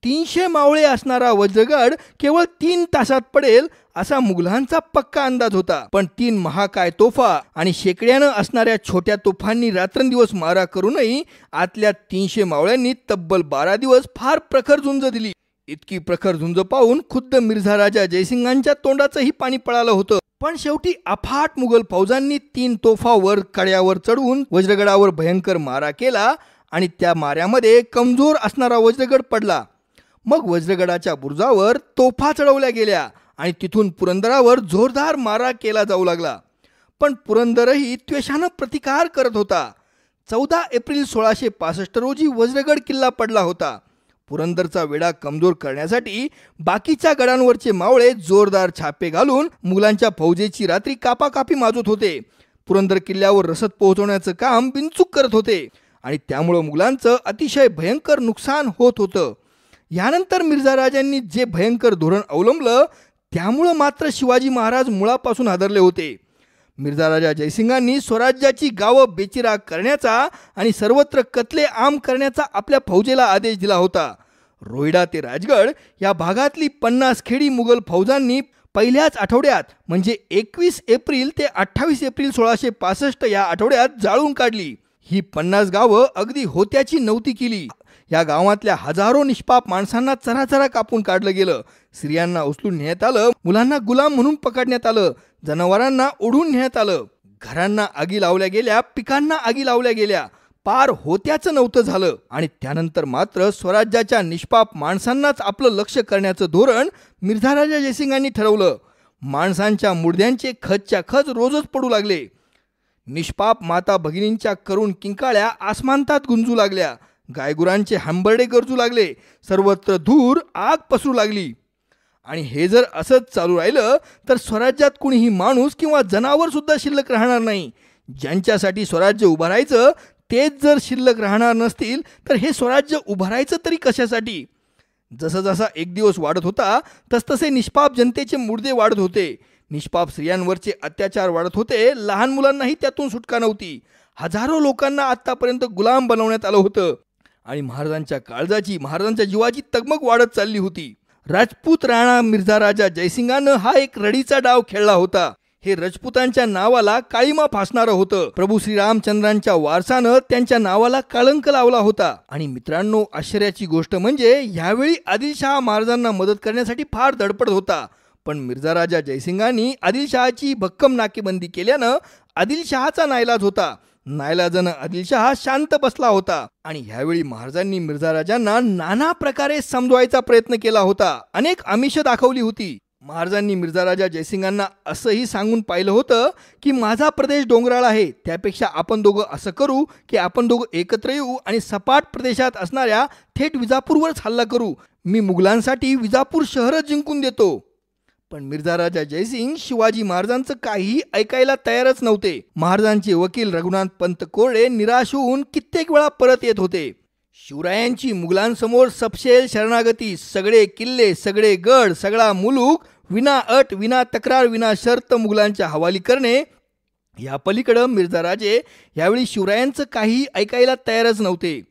300 मावळे असणारा वज्रगड केवळ 3 तासात पडेल असा मुघलांचा पक्का अंदाज होता. पण 3 महाकाय तोफा आणि शेकड्यानं असणाऱ्या छोट्या तोफांनी रात्रंदिवस मारा करूनही आतल्या 300 मावळ्यांनी तब्बल 12 दिवस फार प्रखर झुंज दिली. इतकी प्रखर झुंज पाहून खुद्द मिर्झा राजा जयसिंगांच्या तोंडाचंही पाणी पळालं होतं. पण शेवटी अफाट मुघल फौजांनी 3 तोफा वर कड्यावर चढवून वज्रगडावर भयंकर मारा केला आणि त्या माऱ्यामध्ये कमजोर असणारा वज्रगड पडला. मग वज्रगडाच्या बुरुजावर तोफा चढवल्या गेल्या आणि तिथून पुरंदरावर जोरदार मारा केला जाऊ लागला. पण पुरंदरही त्वेषानं प्रतिकार करत होता. 14 एप्रिल 1665 रोजी वज्रगड किल्ला पडला होता. पुरंदरचा वेढा कमजोर करण्यासाठी बाकीच्या गडांवरचे मावळे जोरदार छापे घालून मुघलांच्या फौजेची रात्री कापाकापी माजत होते. पुरंदर किल्ल्यावर रसद पोहोचवण्याचं काम बिनचूक करत होते आणि त्यामुळं मुघलांचं अतिशय भयंकर नुकसान होत होतं. यानंतर मिर्झा राजांनी जे भयंकर धोरण अवलंबलं त्यामुळं मात्र शिवाजी महाराज मुळापासून हादरले होते. मिर्झा राजा जयसिंगांनी स्वराज्याची गावं बेचिराग करण्याचा आणि सर्वत्र कत्ले आम करण्याचा आपल्या फौजेला आदेश दिला होता. रोहिडा ते राजगड या भागातली 50 खेडी मुघल फौजांनी पहिल्याच आठवड्यात म्हणजे 21 एप्रिल ते 28 एप्रिल 1665 या आठवड्यात जाळून काढली. ही 50 गावं अगदी होत्याची नव्हती केली. या गावातल्या हजारो निष्पाप माणसांना चराचरा कापून काढलं गेलं. स्त्रियांना उचलून नेण्यात आलं, मुलांना गुलाम म्हणून पकडण्यात आलं, जनावरांना ओढून नेण्यात आलं, घरांना आगी लावल्या गेल्या, पिकांना आगी लावल्या गेल्या. पार होत्याचं नव्हतं झालं. आणि त्यानंतर मात्र स्वराज्याच्या निष्पाप माणसांनाच आपलं लक्ष करण्याचं धोरण मिर्झा राजा जयसिंगांनी ठरवलं. माणसांच्या मुडद्यांचे खचच्या खच रोजच पडू लागले. निष्पाप माता भगिनींच्या करुण किंकाळ्या आसमांतात गुंजू लागल्या. गायगुरांचे हंबरडे गरजू लागले. सर्वत्र धूर आग पसरू लागली. आणि हे जर असंच चालू राहिलं तर स्वराज्यात कुणीही माणूस किंवा जनावर सुद्धा शिल्लक राहणार नाही. ज्यांच्यासाठी स्वराज्य उभारायचं तेच जर शिल्लक राहणार नसतील तर हे स्वराज्य उभारायचं तरी कशासाठी? जसा जसा एक दिवस वाढत होता तसतसे निष्पाप जनतेचे मुर्दे वाढत होते. निष्पाप स्त्रियांवरचे अत्याचार वाढत होते. लहान मुलांनाही त्यातून सुटका नव्हती. हजारो लोकांना आतापर्यंत गुलाम बनवण्यात आलं होतं आणि महाराजांच्या काळजाची, महाराजांच्या जीवाची तगमग वाढत चालली होती. राजपूत राणा मिर्झा राजा जयसिंगानं हा एक रडीचा डाव खेळला होता. हे राजपुतांच्या नावाला काळीमा फासणारं होतं. प्रभू श्रीरामचंद्रांच्या वारसानं त्यांच्या नावाला कळंक लावला होता. आणि मित्रांनो, आश्चर्याची गोष्ट म्हणजे यावेळी आदिलशहा महाराजांना मदत करण्यासाठी फार धडपडत होता. पण मिर्झा राजा जयसिंगांनी आदिलशहाची भक्कम नाकेबंदी केल्यानं आदिलशहाचा नाईलाज होता. नाईलाजानं आदिलशहा शांत बसला होता. आणि ह्यावेळी महाराजांनी मिर्झा राजांना नाना प्रकारे समजवायचा प्रयत्न केला होता. अनेक आमिष दाखवली होती. महाराजांनी मिर्झा राजा जयसिंगांना असंही सांगून पाहिलं होतं की माझा प्रदेश डोंगराळ आहे, त्यापेक्षा आपण दोघं असं करू की आपण दोघं एकत्र येऊ आणि सपाट प्रदेशात असणाऱ्या थेट विजापूरवरच हल्ला करू. मी मुघलांसाठी विजापूर शहरच जिंकून देतो. पण मिर्झा राजा जयसिंग शिवाजी महाराजांचं काहीही ऐकायला तयारच नव्हते. महाराजांचे वकील रघुनाथ पंत कोरडे निराश होऊन कित्येक वेळा परत येत होते. शिवरायांची मुघलांसमोर सपशेल शरणागती, सगळे किल्ले, सगळे गड, सगळा मुलूक विना अट, विना तक्रार, विना शर्त मुघलांच्या हवाली करणे, या पलीकडं मिर्झा राजे यावेळी शिवरायांचं काहीही ऐकायला तयारच नव्हते.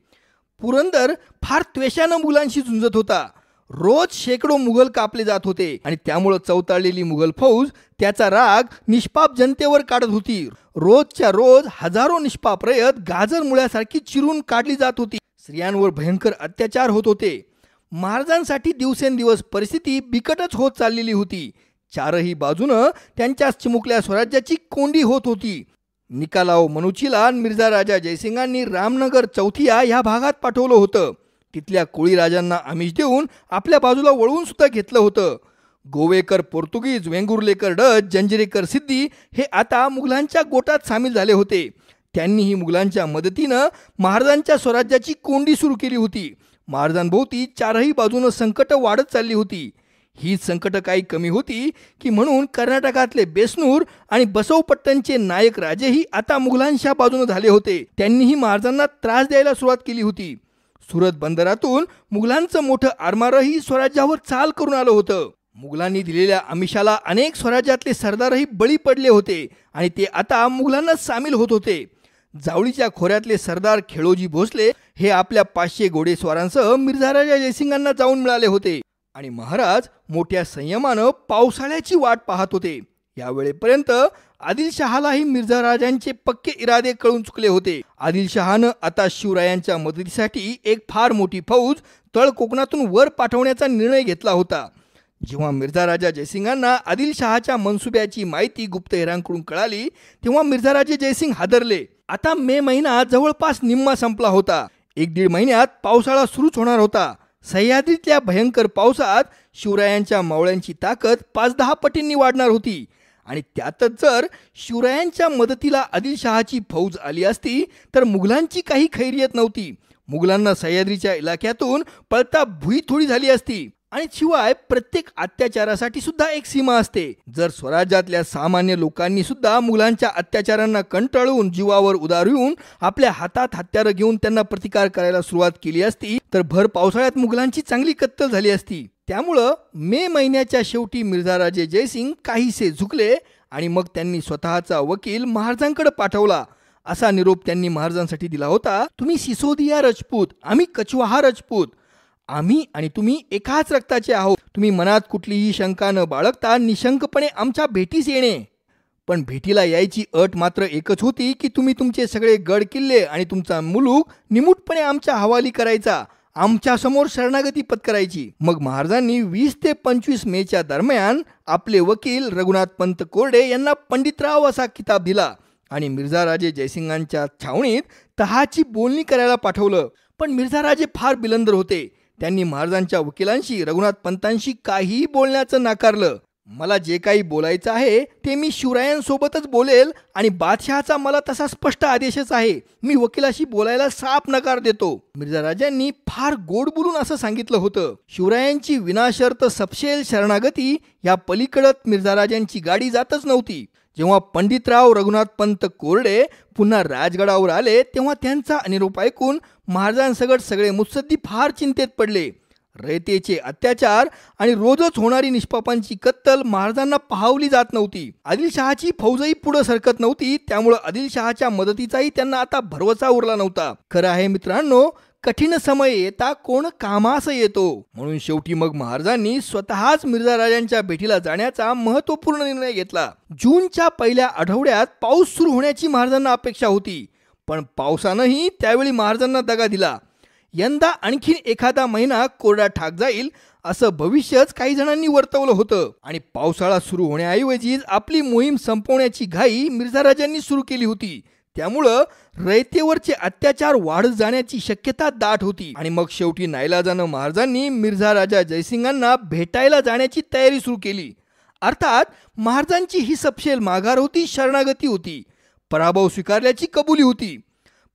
पुरंदर फार त्वेषानं मुघलांशी झुंजत होता. रोज शेकडो मुघल कापले जात होते आणि त्यामुळं चवताळलेली मुघल फौज त्याचा राग निष्पाप जनतेवर काढत होती. रोजच्या रोज हजारो निष्पाप रयत गाजर मुळ्यासारखी चिरून काढली जात होती. स्त्रियांवर भयंकर अत्याचार होत होते. महाराजांसाठी दिवसेंदिवस परिस्थिती बिकटच होत चाललेली होती. चारही बाजूनं त्यांच्या चिमुकल्या स्वराज्याची कोंडी होत होती. निकालाव मनुचीला मिर्झा राजा जयसिंगांनी रामनगर चौथिया ह्या भागात पाठवलं होतं. तिथल्या कोळी राजांना आमिष देऊन आपल्या बाजूला वळवून सुद्धा घेतलं होतं. गोवेकर पोर्तुगीज, वेंगुर्लेकर डच, जंजिरेकर सिद्धी हे आता मुघलांच्या गोटात सामील झाले होते. त्यांनीही मुघलांच्या मदतीनं महाराजांच्या स्वराज्याची कोंडी सुरू केली होती. महाराजांभोवती चारही बाजूनं संकटं वाढत चालली होती. ही संकटं काही कमी होती की म्हणून कर्नाटकातले बेसनूर आणि बसवपट्टणचे नायक राजेही आता मुघलांच्या बाजूनं झाले होते. त्यांनीही महाराजांना त्रास द्यायला सुरुवात केली होती. सुरत बंदरातून मुघलांचं मोठं आरमारही स्वराज्यावर चाल करून आलं होतं. मुघलांनी दिलेल्या आमिषाला अनेक स्वराज्यातले सरदारही बळी पडले होते आणि ते आता मुघलांना सामील होत होते. जावळीच्या खोऱ्यातले सरदार खेळोजी भोसले हे आपल्या 500 घोडेस्वारांसह मिर्झा राजा जयसिंगांना जाऊन मिळाले होते आणि महाराज मोठ्या संयमानं पावसाळ्याची वाट पाहत होते. यावेळेपर्यंत आदिलशहालाही मिर्झा राजांचे पक्के इरादे कळून चुकले होते. आदिलशहानं आता शिवरायांच्या मदतीसाठी एक फार मोठी फौज तळ कोकणातून वर पाठवण्याचा निर्णय घेतला होता. जेव्हा मिर्झा राजा जयसिंगांना आदिलशहाच्या मनसुब्याची माहिती गुप्तहेरांकडून कळाली तेव्हा मिर्झा राजे जयसिंग हादरले. आता मे महिना जवळपास निम्मा संपला होता. 1-1.5 महिन्यात पावसाळा सुरूच होणार होता. सह्याद्रीतल्या भयंकर पावसात शिवरायांच्या मावळ्यांची ताकद 5-10 पटींनी वाढणार होती आणि त्यातच जर शिवरायांच्या मदतीला आदिलशहाची फौज आली असती तर मुघलांची काही खैरियत नव्हती. मुघलांना सह्याद्रीच्या इलाक्यातून पळता भुई थोडी झाली असती. आणि शिवाय प्रत्येक अत्याचारासाठी सुद्धा एक सीमा असते. जर स्वराज्यातल्या सामान्य लोकांनी सुद्धा मुघलांच्या अत्याचारांना कंटाळून जीवावर उदार येऊन आपल्या हातात हत्यारं घेऊन त्यांना प्रतिकार करायला सुरुवात केली असती तर भर पावसाळ्यात मुघलांची चांगली कत्तल झाली असती. त्यामुळं मे महिन्याच्या शेवटी मिर्झा राजे जयसिंग काहीसे झुकले आणि मग त्यांनी स्वतःचा वकील महाराजांकडे पाठवला. असा निरोप त्यांनी महाराजांसाठी दिला होता. तुम्ही सिसोदिया राजपूत, आम्ही कछवाहा राजपूत. आम्ही आणि तुम्ही एकाच रक्ताचे आहोत. तुम्ही मनात कुठलीही शंका न बाळगता निशंकपणे आमच्या भेटीस येणे. पण भेटीला यायची अट मात्र एकच होती की तुम्ही तुमचे सगळे गड किल्ले आणि तुमचा मुलूक निमूटपणे आमच्या हवाली करायचा, आमच्या समोर शरणागती पत्करायची. मग महाराजांनी 20 ते 25 मेच्या दरम्यान आपले वकील रघुनाथ पंत कोरडे यांना पंडितराव असा किताब दिला आणि मिर्झा राजे जयसिंगांच्या छावणीत तहाची बोलणी करायला पाठवलं. पण मिर्झा राजे फार बिलंदर होते. त्यांनी महाराजांच्या वकिलांशी, रघुनाथ पंतांशी काहीही बोलण्याचं नाकारलं. मला जे काही बोलायचं आहे ते मी शिवरायांसोबतच बोलेल आणि बादशहाचा मला तसा स्पष्ट आदेशच आहे. मी वकिलाशी बोलायला साफ नकार देतो. मिर्झा राजांनी फार गोड बोलून असं सांगितलं होतं. शिवरायांची विनाशर्त सपशेल शरणागती या पलीकडत मिर्झा राजांची गाडी जातच नव्हती. जेव्हा पंडितराव रघुनाथ पंत कोरडे पुन्हा राजगडावर आले तेव्हा त्यांचा निरोप ऐकून महाराजांसगट सगळे मुत्सद्दी फार चिंतेत पडले. रयतेचे अत्याचार आणि रोजच होणारी निष्पापांची कत्तल महाराजांना पाहावली जात नव्हती. आदिलशहाची फौजही पुढे सरकत नव्हती. त्यामुळे आदिलशहाच्या मदतीचाही त्यांना आता भरवसा उरला नव्हता. खरं आहे मित्रांनो, कठीण समय येता कोण कामास येतो. म्हणून शेवटी मग महाराजांनी स्वतःच मिर्झा राजांच्या भेटीला जाण्याचा महत्वपूर्ण निर्णय घेतला. जूनच्या पहिल्या आठवड्यात पाऊस सुरू होण्याची महाराजांना अपेक्षा होती, पण पावसानंही त्यावेळी महाराजांना दगा दिला. यंदा आणखीन एखादा महिना कोरडा ठाक जाईल असं भविष्यच काही जणांनी वर्तवलं होतं आणि पावसाळा सुरू होण्याऐवजी आपली मोहीम संपवण्याची घाई मिर्झा राजांनी सुरू केली होती. त्यामुळं रयतेवरचे अत्याचार वाढत जाण्याची शक्यता दाट होती आणि मग शेवटी नाईलाजानं महाराजांनी मिर्झा राजा जयसिंगांना भेटायला जाण्याची तयारी सुरू केली. अर्थात महाराजांची ही सपशेल माघार होती, शरणागती होती, पराभव स्वीकारल्याची कबुली होती.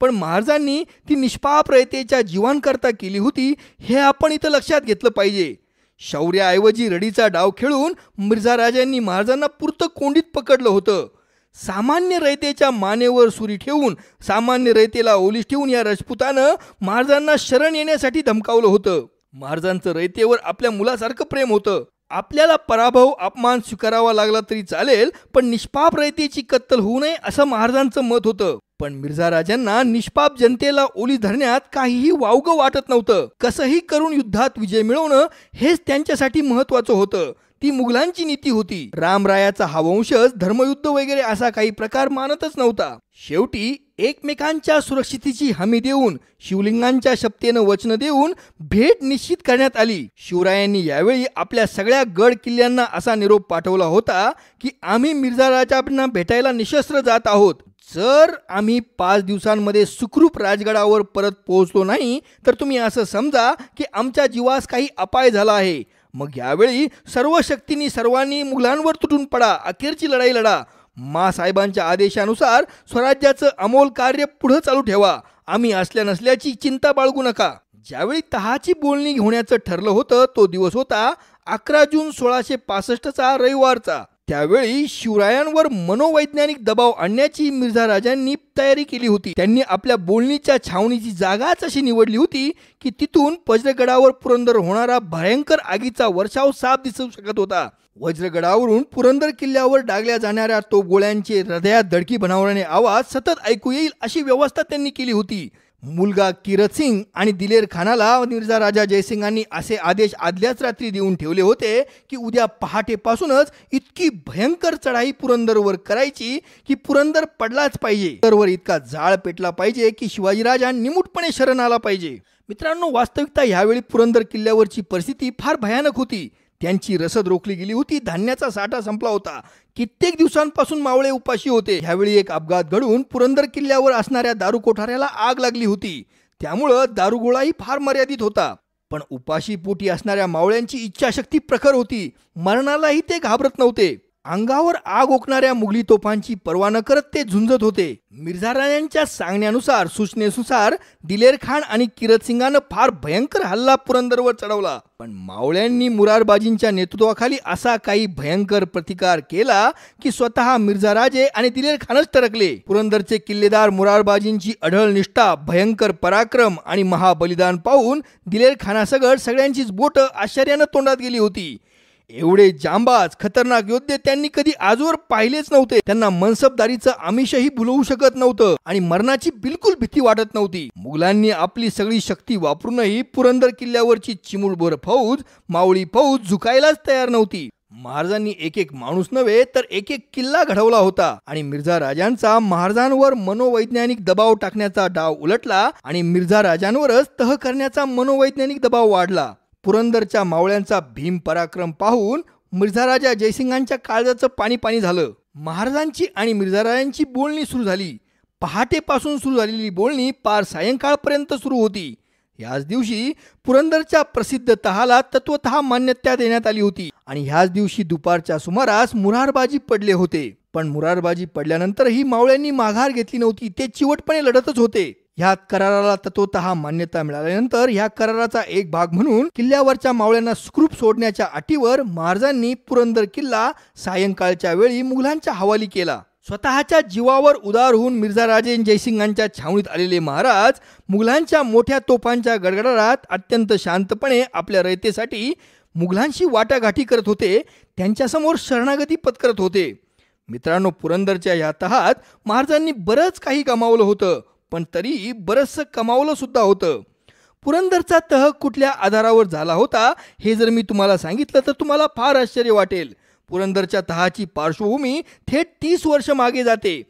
पण महाराजांनी ती निष्पाप रयतेच्या जीवांकरता केली होती हे आपण इथं लक्षात घेतलं पाहिजे. शौर्याऐवजी रडीचा डाव खेळून मिर्झा राजांनी महाराजांना पुरतं कोंडीत पकडलं होतं. सामान्य रयतेच्या मानेवर सुरी ठेवून, सामान्य रयतेला ओलीस ठेवून या राजपुतानं महाराजांना शरण येण्यासाठी धमकावलं होतं. महाराजांचं रयतेवर आपल्या मुलासारखं प्रेम होतं. आपल्याला पराभव, अपमान स्वीकारावा लागला तरी चालेल, पण निष्पाप रयतेची कत्तल होऊ नये असं महाराजांचं मत होतं. पण मिर्झा राजांना निष्पाप जनतेला ओली धरण्यात काहीही वावगं वाटत नव्हतं. कसंही करून युद्धात विजय मिळवणं हेच त्यांच्यासाठी महत्वाचं होतं. ती मुघलांची नीती होती. रामरायाचा हा वंशज धर्मयुद्ध वगैरे असा काही प्रकार मानतच नव्हता. शेवटी एकमेकांच्या सुरक्षितेची हमी देऊन, शिवलिंगांच्या शपथेनं वचन देऊन भेट निश्चित करण्यात आली. शिवरायांनी यावेळी आपल्या सगळ्या गड किल्ल्यांना असा निरोप पाठवला होता की आम्ही मिर्झा राजांना भेटायला निशस्त्र जात आहोत. जर आम्ही 5 दिवसांमध्ये सुखरूप राजगडावर परत पोहोचलो नाही तर तुम्ही असं समजा की आमच्या जीवास काही अपाय झाला आहे. मग यावेळी सर्व शक्तींनी सर्वांनी मुघलांवर तुटून पडा, अखेरची लढाई लढा. साहेबांच्या आदेशानुसार स्वराज्याचं अमोल कार्य पुढे चालू ठेवा. आम्ही असल्या नसल्याची चिंता बाळगू नका. ज्यावेळी तहाची बोलणी होण्याचं ठरलं होतं तो दिवस होता 11 जून 1665चा रविवारचा. त्यावेळी शिवरायांवर मनोवैज्ञानिक दबाव आणण्याची मिर्झा राजांनी तयारी केली होती. त्यांनी आपल्या बोलणीच्या छावणीची जागाच अशी निवडली होती की तिथून वज्रगडावर पुरंदर होणारा भयंकर आगीचा वर्षाव साफ दिसू शकत होता. वज्रगडावरून पुरंदर किल्ल्यावर डागल्या जाणाऱ्या तो गोळ्यांचे हृदयात धडकी बनवणारे आवाज सतत ऐकू येईल अशी व्यवस्था त्यांनी केली होती. मुलगा किरत सिंग आणि दिलेर खानाला मिर्झा राजा जयसिंगांनी असे आदेश आदल्याच रात्री देऊन ठेवले होते की उद्या पहाटेपासूनच इतकी भयंकर चढाई पुरंदरवर करायची की पुरंदर पडलाच पाहिजे. पुरंदरवर इतका जाळ पेटला पाहिजे की शिवाजीराजा निमूटपणे शरण आला पाहिजे. मित्रांनो, वास्तविकता यावेळी पुरंदर किल्ल्यावरची परिस्थिती फार भयानक होती. त्यांची रसद रोखली गेली होती. धान्याचा साठा संपला होता. कित्येक दिवसांपासून मावळे उपाशी होते. ह्यावेळी एक अपघात घडून पुरंदर किल्ल्यावर असणाऱ्या दारू कोठाऱ्याला आग लागली होती. त्यामुळं दारुगोळाही फार मर्यादित होता. पण उपाशी पोटी असणाऱ्या मावळ्यांची इच्छाशक्ती प्रखर होती. मरणालाही ते घाबरत नव्हते. अंगावर आग ओकणाऱ्या मुघली तोफांची पर्वा न करत ते झुंजत होते. मिर्झा राजांच्या सांगण्यानुसार, सूचनेनुसार दिलेर खान आणि किरत सिंगानं फार भयंकर हल्ला पुरंदरवर चढवला. पण मावळ्यांनी मुरारबाजींच्या नेतृत्वाखाली असा काही भयंकर प्रतिकार केला की स्वतः मिर्झा राजे आणि दिलेर खानच टरकले. पुरंदरचे किल्लेदार मुरारबाजींची अढळ निष्ठा, भयंकर पराक्रम आणि महाबलिदान पाहून दिलेर खानासगट सगळ्यांचीच बोटं आश्चर्यानं तोंडात गेली होती. एवढे जांबाज खतरनाक योद्धे त्यांनी कधी आजवर पाहिलेच नव्हते. त्यांना मनसबदारीचं आमिषही भुलवू शकत नव्हतं आणि मरणाची बिलकुल भीती वाटत नव्हती. मुघलांनी आपली सगळी शक्ती वापरूनही पुरंदर किल्ल्यावरची चिमुरभर फौज, मावळी फौज झुकायलाच तयार नव्हती. महाराजांनी एक एक माणूस नव्हे तर एक एक किल्ला घडवला होता आणि मिर्झा राजांचा महाराजांवर मनोवैज्ञानिक दबाव टाकण्याचा डाव उलटला आणि मिर्झा राजांवरच तह करण्याचा मनोवैज्ञानिक दबाव वाढला. पुरंदरच्या मावळ्यांचा भीम पराक्रम पाहून मिर्झा राजा जयसिंगांच्या काळजाचं पाणी पाणी झालं. महाराजांची आणि मिर्झा राजांची बोलणी सुरू झाली. पहाटेपासून सुरू झालेली बोलणी पार सायंकाळपर्यंत सुरू होती. याच दिवशी पुरंदरच्या प्रसिद्ध तहाला तत्वतः मान्यता देण्यात आली होती आणि ह्याच दिवशी दुपारच्या सुमारास मुरारबाजी पडले होते. पण मुरारबाजी पडल्यानंतरही मावळ्यांनी माघार घेतली नव्हती. ते चिवटपणे लढतच होते. ह्या कराराला तत्वतः मान्यता मिळाल्यानंतर ह्या कराराचा एक भाग म्हणून किल्ल्यावरच्या मावळ्यांना सुखरूप सोडण्याच्या अटीवर महाराजांनी पुरंदर किल्ला सायंकाळच्या वेळी मुघलांच्या हवाली केला. स्वतःच्या जीवावर उदार होऊन मिर्झा राजे जयसिंगांच्या छावणीत आलेले महाराज मुघलांच्या मोठ्या तोफांच्या गडगडाटात अत्यंत शांतपणे आपल्या रयतेसाठी मुघलांशी वाटाघाटी करत होते. त्यांच्यासमोर शरणागती पत्करत होते. मित्रांनो, पुरंदरच्या या तहात महाराजांनी बरंच काही गमावलं होतं, पण तरी बरंचसं कमावलं सुद्धा होतं. पुरंदरचा तह कुठल्या आधारावर झाला होता हे जर मी तुम्हाला सांगितलं तर तुम्हाला फार आश्चर्य वाटेल. पुरंदरच्या तहाची पार्श्वभूमी थेट 30 वर्ष मागे जाते.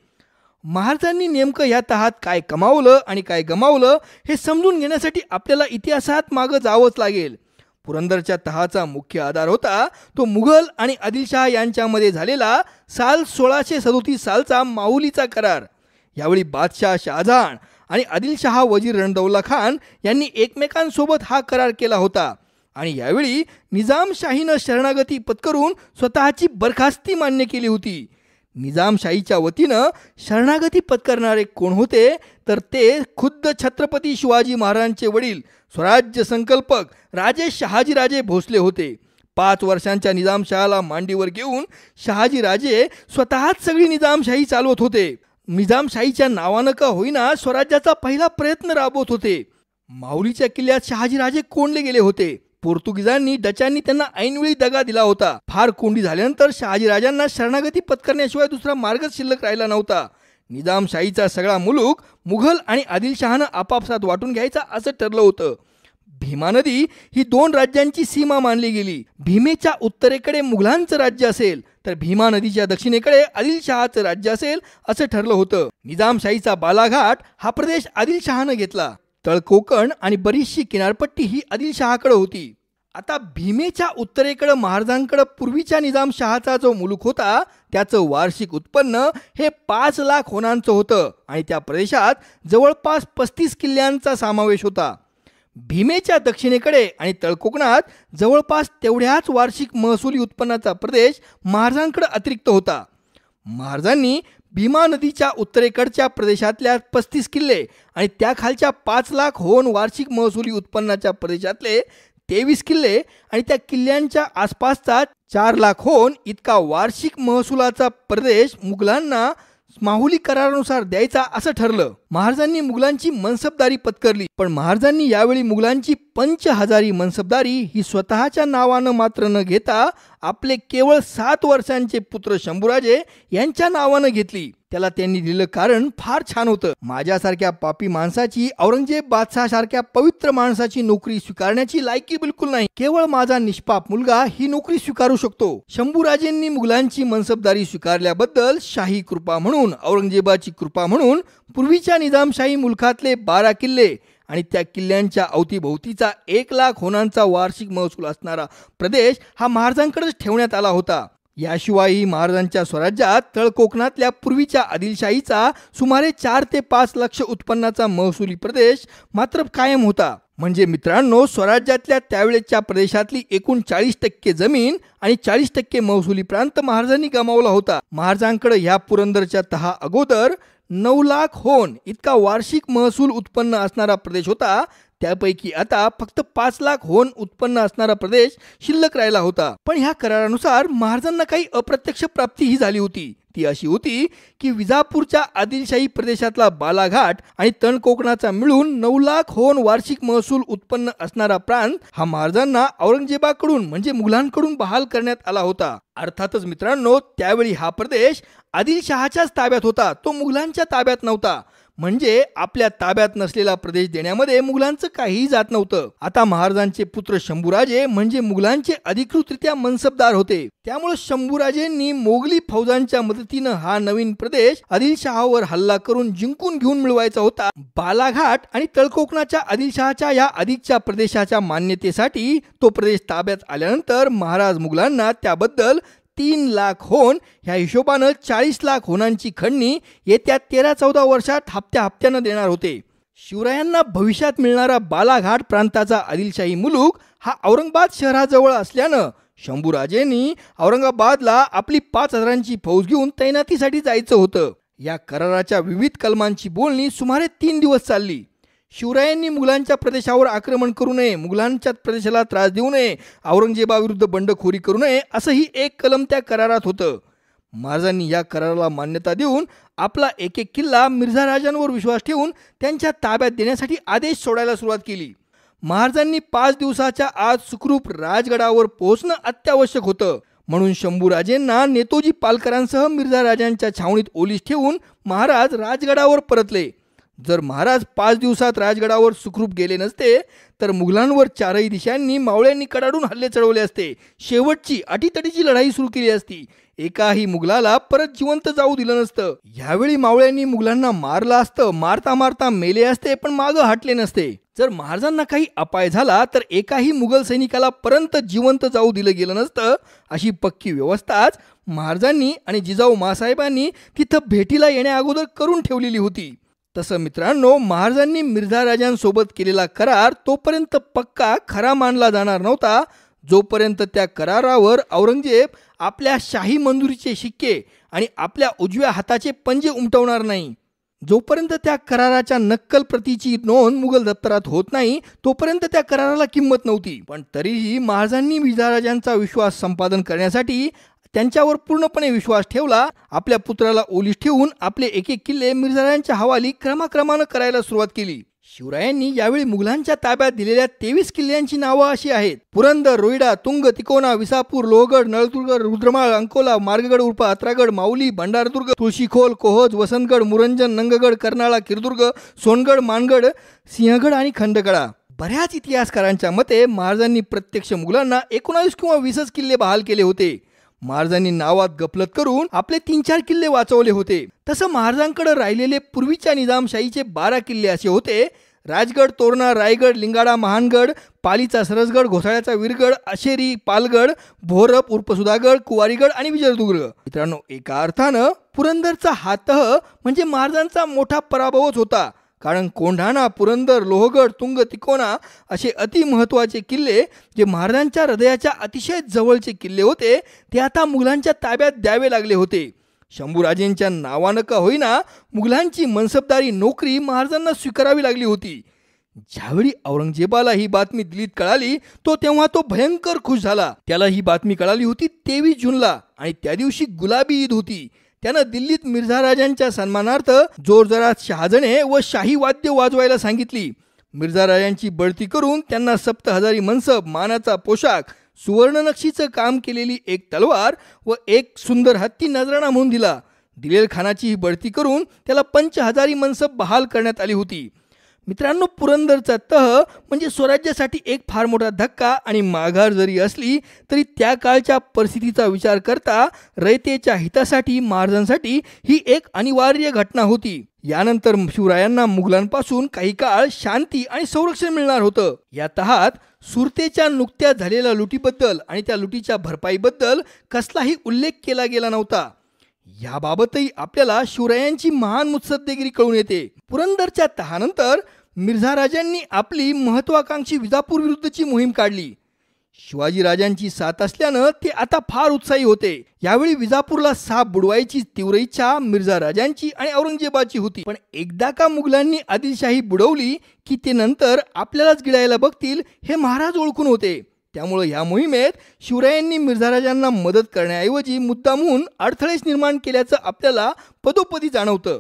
महाराजांनी नेमकं या तहात काय कमावलं आणि काय गमावलं हे समजून घेण्यासाठी आपल्याला इतिहासात मागं जावंच लागेल. पुरंदरच्या तहाचा मुख्य आधार होता तो मुघल आणि आदिलशाह यांच्यामध्ये झालेला साल 1637 सालचा माहुलीचा करार. यावेळी बादशाह शहाजहान आणि आदिलशाह वजीर रणदौला खान यांनी एकमेकांसोबत हा करार केला होता आणि यावेळी निजामशाहीनं शरणागती पत्करून स्वतःची बरखास्ती मान्य केली होती. निजामशाहीच्या वतीनं शरणागती पत्करणारे कोण होते तर ते खुद्द छत्रपती शिवाजी महाराजांचे वडील स्वराज्य संकल्पक राजे शहाजीराजे भोसले होते. 5 वर्षांच्या निजामशाहाला मांडीवर घेऊन शहाजीराजे स्वतःच सगळी निजामशाही चालवत होते. निजामशाहीच्या नावानं का होईना स्वराज्याचा पहिला प्रयत्न राबवत होते. माहुलीच्या किल्ल्यात शहाजीराजे कोंडले गेले होते. पोर्तुगीजांनी डचांनी त्यांना ऐनवेळी दगा दिला होता. फार कोंडी झाल्यानंतर शहाजीराजांना शरणागती पत्करण्याशिवाय दुसरा मार्गच शिल्लक राहिला नव्हता. निजामशाहीचा सगळा मुलूक मुघल आणि आदिलशहानं आपापसात वाटून घ्यायचा असं ठरलं होतं. भीमा नदी ही 2 राज्यांची सीमा मानली गेली. भीमेच्या उत्तरेकडे मुघलांचं राज्य असेल तर भीमा नदीच्या दक्षिणेकडे आदिलशहाचं राज्य असेल असं ठरलं होतं. निजामशाहीचा बालाघाट हा प्रदेश आदिलशहानं घेतला. तळकोकण आणि बरीचशी किनारपट्टी ही आदिलशहाकडे होती. आता भीमेच्या उत्तरेकडे महाराजांकडे पूर्वीच्या निजामशहाचा जो मुलूक होता त्याचं वार्षिक उत्पन्न हे 5 लाख होणांचं होतं आणि त्या प्रदेशात जवळपास 35 किल्ल्यांचा समावेश होता. भीमेच्या दक्षिणेकडे आणि तळकोकणात जवळपास तेवढ्याच वार्षिक महसुली उत्पन्नाचा प्रदेश महाराजांकडे अतिरिक्त होता. महाराजांनी भीमा नदीच्या उत्तरेकडच्या प्रदेशातल्या 35 किल्ले आणि त्याखालच्या 5 लाख होऊन वार्षिक महसुली उत्पन्नाच्या प्रदेशातले 23 किल्ले आणि त्या किल्ल्यांच्या आसपासचा 4 लाख होऊन इतका वार्षिक महसुलाचा प्रदेश मुघलांना माहुली करारानुसार द्यायचा असं ठरलं. महाराजांनी मुघलांची मनसबदारी पत्करली, पण महाराजांनी यावेळी मुघलांची 5,000 मनसबदारी ही स्वतःच्या नावानं मात्र न घेता आपले केवळ 7 वर्षांचे पुत्र शंभूराजे यांच्या नावानं घेतली. त्याला त्यांनी दिलं कारण फार छान होतं. माझ्यासारख्या पापी माणसाची औरंगजेब बादशाह पवित्र माणसाची नोकरी स्वीकारण्याची लायकी बिलकुल नाही. केवळ माझा निष्पाप मुलगा ही नोकरी स्वीकारू शकतो. शंभूराजेंनी मुघलांची मनसबदारी स्वीकारल्याबद्दल शाही कृपा म्हणून, औरंगजेबाची कृपा म्हणून पूर्वीच्या निजामशाही मुलखातले 12 किल्ले आणि त्या किल्ल्यांच्या अवतीभोवतीचा 1 लाख होणांचा वार्षिक महसूल असणारा प्रदेश हा महाराजांकडेच ठेवण्यात आला होता. याशिवायही महाराजांच्या स्वराज्यात तळकोकणातल्या पूर्वीच्या आदिलशाहीचा सुमारे 4 ते 5 लक्ष उत्पन्नाचा महसुली प्रदेश मात्र कायम होता. म्हणजे मित्रांनो, स्वराज्यातल्या त्यावेळेच्या प्रदेशातली एकूण 40% जमीन आणि 40% महसुली प्रांत महाराजांनी गमावला होता. महाराजांकडे ह्या पुरंदरच्या तहा अगोदर 9 लाख होन इतका वार्षिक महसूल उत्पन्न असणारा प्रदेश होता. त्यापैकी आता फक्त 5 लाख होन उत्पन्न असणारा प्रदेश शिल्लक राहिला होता. पण ह्या करारानुसार महाराजांना काही अप्रत्यक्ष प्राप्तीही झाली होती. ती अशी होती की विजापूरच्या आदिलशाही प्रदेशातला बालाघाट आणि तणकोकणाचा मिळून 9 लाख होन वार्षिक महसूल उत्पन्न असणारा प्रांत हा महाराजांना औरंगजेबाकडून म्हणजे मुघलांकडून बहाल करण्यात आला होता. अर्थातच मित्रांनो, त्यावेळी हा प्रदेश आदिलशहाच्याच ताब्यात होता, तो मुघलांच्या ताब्यात नव्हता. म्हणजे आपल्या ताब्यात नसलेला प्रदेश देण्यामध्ये मुघलांचं काहीही जात नव्हतं. आता महाराजांचे पुत्र शंभूराजे म्हणजे मुघलांचे अधिकृतरित्या मनसबदार होते. त्यामुळे शंभूराजेंनी मोगली फौजांच्या मदतीनं हा नवीन प्रदेश आदिलशहावर हल्ला करून जिंकून घेऊन मिळवायचा होता. बालाघाट आणि तळकोकणाच्या आदिलशहाच्या या अधिकच्या प्रदेशाच्या मान्यतेसाठी तो प्रदेश ताब्यात आल्यानंतर महाराज मुघलांना त्याबद्दल 3 लाख होन ह्या हिशोबानं 40 लाख होनांची खंडणी येत्या 13-14 वर्षात हप्त्यानं देणार होते. शिवरायांना भविष्यात मिळणारा बालाघाट प्रांताचा आदिलशाही मुलूक हा औरंगाबाद शहराजवळ असल्यानं शंभूराजेंनी औरंगाबादला आपली 5,000ची फौज घेऊन तैनातीसाठी जायचं होतं. या कराराच्या विविध कलमांची बोलणी सुमारे 3 दिवस चालली. शिवरायांनी मुघलांच्या प्रदेशावर आक्रमण करू नये, मुघलांच्या प्रदेशाला त्रास देऊ नये, औरंगजेबाविरुद्ध बंडखोरी करू नये असंही एक कलम त्या करारात होतं. महाराजांनी या कराराला मान्यता देऊन आपला एक किल्ला मिर्झा राजांवर विश्वास ठेवून त्यांच्या ताब्यात देण्यासाठी आदेश सोडायला सुरुवात केली. महाराजांनी 5 दिवसाच्या आत सुखरूप राजगडावर पोहोचणं अत्यावश्यक होतं. म्हणून शंभूराजेंना नेतोजी पालकरांसह मिर्झा राजांच्या छावणीत ओलीस ठेवून महाराज राजगडावर परतले. जर महाराज 5 दिवसात राजगडावर सुखरूप गेले नसते तर मुघलांवर चारही दिशांनी मावळ्यांनी कडाडून हल्ले चढवले असते. शेवटची अटीतटीची लढाई सुरू केली असती. एकाही मुघलाला परत जिवंत जाऊ दिलं नसतं. यावेळी मावळ्यांनी मुघलांना मारलं असतं. मारता मारता मेले असते, पण मागं हटले नसते. जर महाराजांना काही अपाय झाला तर एकाही मुघल सैनिकाला परत जिवंत जाऊ दिलं गेलं नसतं. अशी पक्की व्यवस्थाच महाराजांनी आणि जिजाऊ मासाहेबांनी तिथं भेटीला येण्या अगोदर करून ठेवलेली होती. तसं मित्रांनो, महाराजांनी मिर्झा राजांसोबत केलेला करार तोपर्यंत पक्का खरा मानला जाणार नव्हता जोपर्यंत त्या करारावर औरंगजेब आपल्या शाही मंजुरीचे शिक्के आणि आपल्या उजव्या हाताचे पंजे उमटवणार नाही. जोपर्यंत त्या कराराच्या नक्कल प्रतीची नोंद मुघल दप्तरात होत नाही तोपर्यंत त्या कराराला किंमत नव्हती. पण तरीही महाराजांनी मिर्झा राजांचा विश्वास संपादन करण्यासाठी त्यांच्यावर पूर्णपणे विश्वास ठेवला. आपल्या पुत्राला ओलीस ठेवून आपले एक एक किल्ले मिर्झा राजांच्या हवाली क्रमाक्रमानं करायला सुरुवात केली. शिवरायांनी यावेळी मुघलांच्या ताब्यात दिलेल्या 23 किल्ल्यांची नावं अशी आहेत: पुरंदर, रोईडा, तुंग, तिकोना, विसापूर, लोहगड, नळदुर्ग, रुद्रमाळ, अंकोला, मार्गगड उर्फ अत्रागड, माऊली, भंडारदुर्ग, तुळशीखोल, कोहोज, वसंतगड, मुरंजन, नंगगड, कर्नाळा, किरदुर्ग, सोनगड, मानगड, सिंहगड आणि खंडकडा. बऱ्याच इतिहासकारांच्या मते महाराजांनी प्रत्यक्ष मुघलांना 19 किंवा 20 किल्ले बहाल केले होते. महाराजांनी नावात गफलत करून आपले 3-4 किल्ले वाचवले होते. तसं महाराजांकडे राहिलेले पूर्वीच्या निजामशाहीचे 12 किल्ले असे होते: राजगड, तोरणा, रायगड, लिंगाडा, महानगड, पालीचा सरसगड, घोसाळ्याचा वीरगड, अशेरी, पालगड, भोरप उर्फ सुधागड, कुवारीगड आणि विजयदुर्ग. मित्रांनो, एका अर्थानं पुरंदरचा हा तह म्हणजे महाराजांचा मोठा पराभवच होता. कारण कोंढाणा, पुरंदर, लोहगड, तुंग, तिकोना असे अतिमहत्त्वाचे किल्ले जे महाराजांच्या हृदयाच्या अतिशय जवळचे किल्ले होते ते आता मुघलांच्या ताब्यात द्यावे लागले होते. शंभूराजेंच्या नावानं का होईना मुघलांची मनसबदारी नोकरी महाराजांना स्वीकारावी लागली होती. ज्यावेळी औरंगजेबाला ही बातमी दिल्लीत कळाली तेव्हा तो भयंकर खुश झाला. त्याला ही बातमी कळाली होती 23 जूनला आणि त्या दिवशी गुलाबी ईद होती. त्यानं दिल्लीत मिर्झा राजांच्या सन्मानार्थ जोरजोरात शहाजणे व शाही वाद्य वाजवायला सांगितली. मिर्झा राजांची बढती करून त्यांना 7,000 मनसब, मानाचा पोशाख, सुवर्ण नक्षीचं काम केलेली एक तलवार व एक सुंदर हत्ती नजराणा म्हणून दिला. दिलेर खानाची ही बढती करून त्याला 5,000 मनसब बहाल करण्यात आली होती. मित्रांनो, पुरंदरचा तह म्हणजे स्वराज्यासाठी एक फार मोठा धक्का आणि माघार जरी असली तरी त्या काळच्या परिस्थितीचा विचार करता रयतेच्या हितासाठी महाराजांसाठी ही एक अनिवार्य घटना होती. यानंतर शिवरायांना मुघलांपासून काही काळ शांती आणि संरक्षण मिळणार होतं. या तहात सुरतेच्या नुकत्याच झालेल्या लुटीबद्दल आणि त्या लुटीच्या भरपाईबद्दल कसलाही उल्लेख केला गेला नव्हता. याबाबतही आपल्याला शिवरायांची महान मुत्सद्देगिरी कळून येते. पुरंदरच्या तहानंतर मिर्झा राजांनी आपली महत्वाकांक्षी विजापूर विरुद्धची मोहीम काढली. शिवाजी राजांची साथ असल्यानं ते आता फार उत्साही होते. यावेळी विजापूरला साप बुडवायची तीव्र इच्छा मिर्झा राजांची आणि औरंगजेबाची होती. पण एकदा का मुघलांनी आदिलशाही बुडवली की ते नंतर आपल्यालाच गिळायला बघतील हे महाराज ओळखून होते. त्यामुळे या मोहिमेत शिवरायांनी मिर्झा राजांना मदत करण्याऐवजी मुद्दामून अडथळेच निर्माण केल्याचं आपल्याला पदोपदी जाणवतं.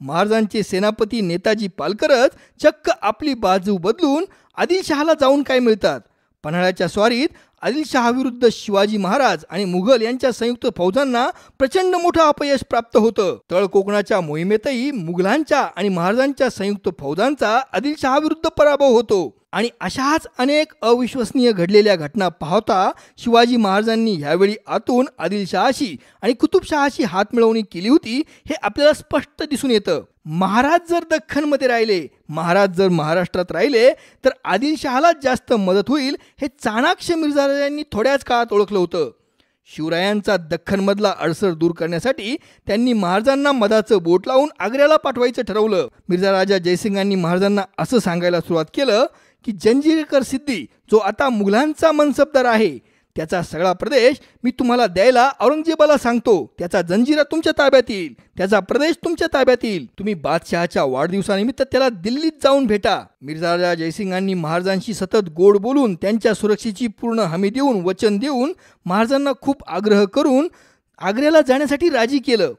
महाराजांचे सेनापती नेताजी पालकरच चक्क आपली बाजू बदलून आदिलशहाला जाऊन काय मिळतात. पन्हाळ्याच्या स्वारीत आदिलशहाविरुद्ध शिवाजी महाराज आणि मुघल यांच्या संयुक्त फौजांना प्रचंड मोठं अपयश प्राप्त होतं. तळ कोकणाच्या मोहिमेतही मुघलांच्या आणि महाराजांच्या संयुक्त फौजांचा आदिलशहाविरुद्ध पराभव होतो. आणि अशाच अनेक अविश्वसनीय घडलेल्या घटना पाहता शिवाजी महाराजांनी यावेळी आतून आदिलशहाशी आणि कुतुबशहाशी हातमिळवणी केली होती हे आपल्याला स्पष्ट दिसून येतं. महाराज जर दख्खनमध्ये राहिले, महाराज जर महाराष्ट्रात राहिले तर आदिलशहालाच जास्त मदत होईल हे चाणाक्ष मिर्झा राजांनी थोड्याच काळात ओळखलं होतं. शिवरायांचा दख्खनमधला अडसर दूर करण्यासाठी त्यांनी महाराजांना मधाचं बोट लावून आग्र्याला पाठवायचं ठरवलं. मिर्झा राजा जयसिंगांनी महाराजांना असं सांगायला सुरुवात केलं की जंजीरकर सिद्दी जो आता मुघलांचा मनसबदार आहे त्याचा सगळा प्रदेश मी तुम्हाला द्यायला औरंगजेबाला सांगतो. त्याचा जंजिरा तुमच्या ताब्यात येईल, त्याचा प्रदेश तुमच्या ताब्यात येईल. तुम्ही बादशहाच्या वाढदिवसानिमित्त त्याला दिल्लीत जाऊन भेटा. मिर्झा राजा जयसिंगांनी महाराजांशी सतत गोड बोलून त्यांच्या सुरक्षेची पूर्ण हमी देऊन वचन देऊन महाराजांना खूप आग्रह करून आग्र्याला जाण्यासाठी राजी केलं.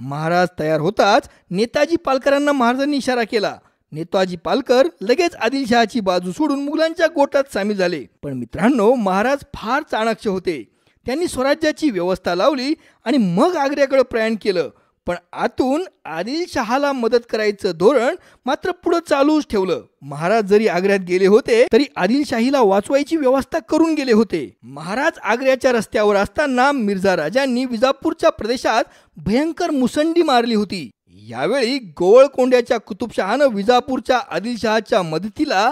महाराज तयार होताच नेताजी पालकरांना महाराजांनी इशारा केला. नेताजी पालकर लगेच आदिलशहाची बाजू सोडून मुघलांच्या गोटात सामील झाले. पण मित्रांनो, महाराज फार चाणाक्ष होते. त्यांनी स्वराज्याची व्यवस्था लावली आणि मग आग्र्याकडे प्रयाण केलं. पण आतून आदिलशहाला मदत करायचं धोरण मात्र पुढे चालूच ठेवलं. महाराज जरी आग्र्यात गेले होते तरी आदिलशाहीला वाचवायची व्यवस्था करून गेले होते. महाराज आग्र्याच्या रस्त्यावर असताना मिर्झा राजांनी विजापूरच्या प्रदेशात भयंकर मुसंडी मारली होती. यावेळी गोवळकोंड्याच्या कुतुबशहानं विजापूरच्या आदिलशहाच्या मदतीला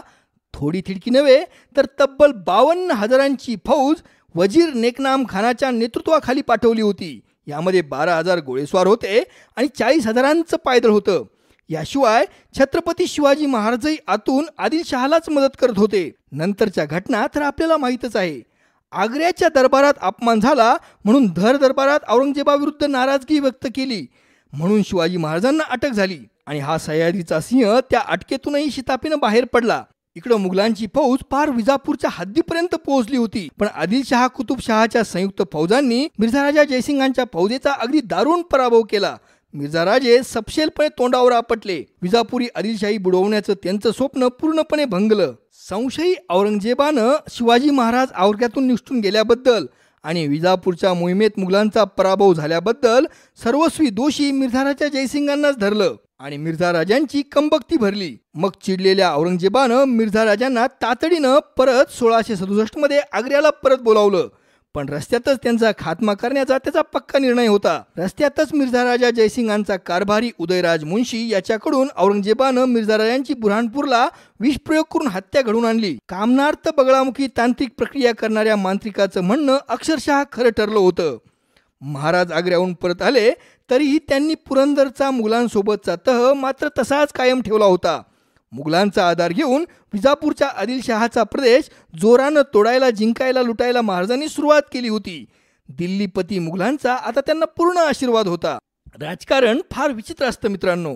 थोडी थिडकी नव्हे तर तब्बल 52,000ची फौज वजीर नेकनाम खानाच्या नेतृत्वाखाली पाठवली होती. यामध्ये 12,000 घोडेस्वार होते आणि 40,000चं पायदळ होतं. याशिवाय छत्रपती शिवाजी महाराजही आतून आदिलशहालाच मदत करत होते. नंतरच्या घटना तर आपल्याला माहीतच आहे. आग्र्याच्या दरबारात अपमान झाला म्हणून धर दरबारात औरंगजेबाविरुद्ध नाराजगी व्यक्त केली म्हणून शिवाजी महाराजांना अटक झाली आणि हा सह्याद्रीचा सिंह त्या अटकेतूनही शिताफीनं बाहेर पडला. इकडं मुघलांची फौज पार विजापूरच्या हद्दीपर्यंत पोहोचली होती. पण आदिलशहा कुतुबशहाच्या संयुक्त फौजांनी मिर्झा राजा जयसिंगांच्या फौजेचा अगदी दारुण पराभव केला. मिर्झा राजे सपशेलपणे तोंडावर आपटले. विजापुरी आदिलशाही बुडवण्याचं त्यांचं स्वप्न पूर्णपणे भंगलं. संशयी औरंगजेबानं शिवाजी महाराज आग्र्यातून निसटून गेल्याबद्दल आणि विजापूरच्या मोहिमेत मुघलांचा पराभव झाल्याबद्दल सर्वस्वी दोषी मिर्झा राजा जयसिंगांनाच धरलं आणि मिर्झा राजांची कंबक्ती भरली. मग चिडलेल्या औरंगजेबानं मिर्झा राजांना तातडीनं परत 1667 मध्ये आग्र्याला परत बोलावलं. पण रस्त्यातच त्यांचा खात्मा करण्याचा त्याचा पक्का निर्णय होता. रस्त्यातच मिर्झा राजा जयसिंगांचा कारभारी उदयराज मुन्शी याच्याकडून औरंगजेबानं मिर्झा राजांची बुऱ्हाणपूरला विषप्रयोग करून हत्या घडवून आणली. कामनार्थ बगळामुखी तांत्रिक प्रक्रिया करणाऱ्या मांत्रिकाचं म्हणणं अक्षरशः खरं ठरलं होतं. महाराज आग्र्याहून परत आले तरीही त्यांनी पुरंदरचा मुघलांसोबतचा तह मात्र तसाच कायम ठेवला होता. मुघलांचा आधार घेऊन विजापूरच्या आदिलशहाचा प्रदेश जोरानं तोडायला जिंकायला लुटायला महाराजांनी सुरुवात केली होती. दिल्लीपती मुघलांचा आता त्यांना पूर्ण आशीर्वाद होता. राजकारण फार विचित्र असतं मित्रांनो.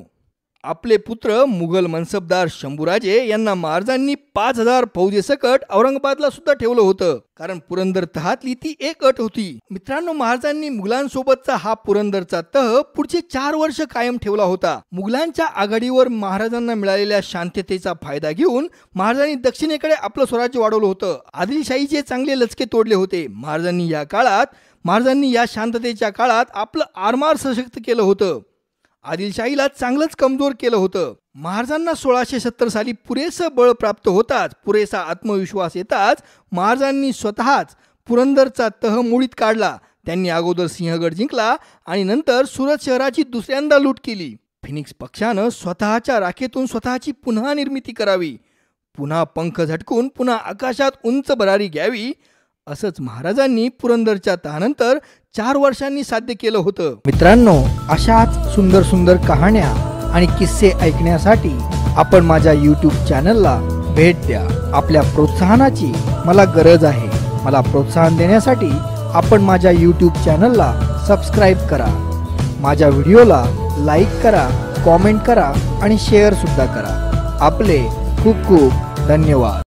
आपले पुत्र मुघल मनसबदार शंभूराजे यांना महाराजांनी 5,000 फौजेसकट औरंगाबादला सुद्धा ठेवलं होतं. कारण पुरंदर तहातली ती एक अट होती. मित्रांनो, महाराजांनी मुघलांसोबतचा हा पुरंदरचा तह पुढचे 4 वर्ष कायम ठेवला होता. मुघलांच्या आघाडीवर महाराजांना मिळालेल्या शांततेचा फायदा घेऊन महाराजांनी दक्षिणेकडे आपलं स्वराज्य वाढवलं होतं. आदिलशाहीचे चांगले लचके तोडले होते. महाराजांनी या शांततेच्या काळात आपलं आरमार सशक्त केलं होतं. आदिलशाहीला चांगलंच कमजोर केलं होतं. महाराजांना 1670 साली पुरेसं बळ प्राप्त होताच, पुरेसा आत्मविश्वास येताच महाराजांनी स्वतःच पुरंदरचा तह मोडीत काढला. त्यांनी अगोदर सिंहगड जिंकला आणि नंतर सुरत शहराची दुसऱ्यांदा लूट केली. फिनिक्स पक्षानं स्वतःच्या राखेतून स्वतःची पुन्हा निर्मिती करावी, पुन्हा पंख झटकून पुन्हा आकाशात उंच भरारी घ्यावी, असंच महाराजांनी पुरंदरच्या तहानंतर 4 वर्षांनी साध्य केलं होतं. मित्रांनो, अशाच सुंदर सुंदर कहाण्या आणि किस्से ऐकण्यासाठी आपण माझ्या YouTube चॅनलला भेट द्या. आपल्या प्रोत्साहनाची मला गरज आहे. मला प्रोत्साहन देण्यासाठी आपण माझ्या YouTube चॅनलला सबस्क्राईब करा. माझ्या व्हिडिओला लाईक करा, कॉमेंट करा आणि शेअर सुद्धा करा. आपले खूप खूप धन्यवाद.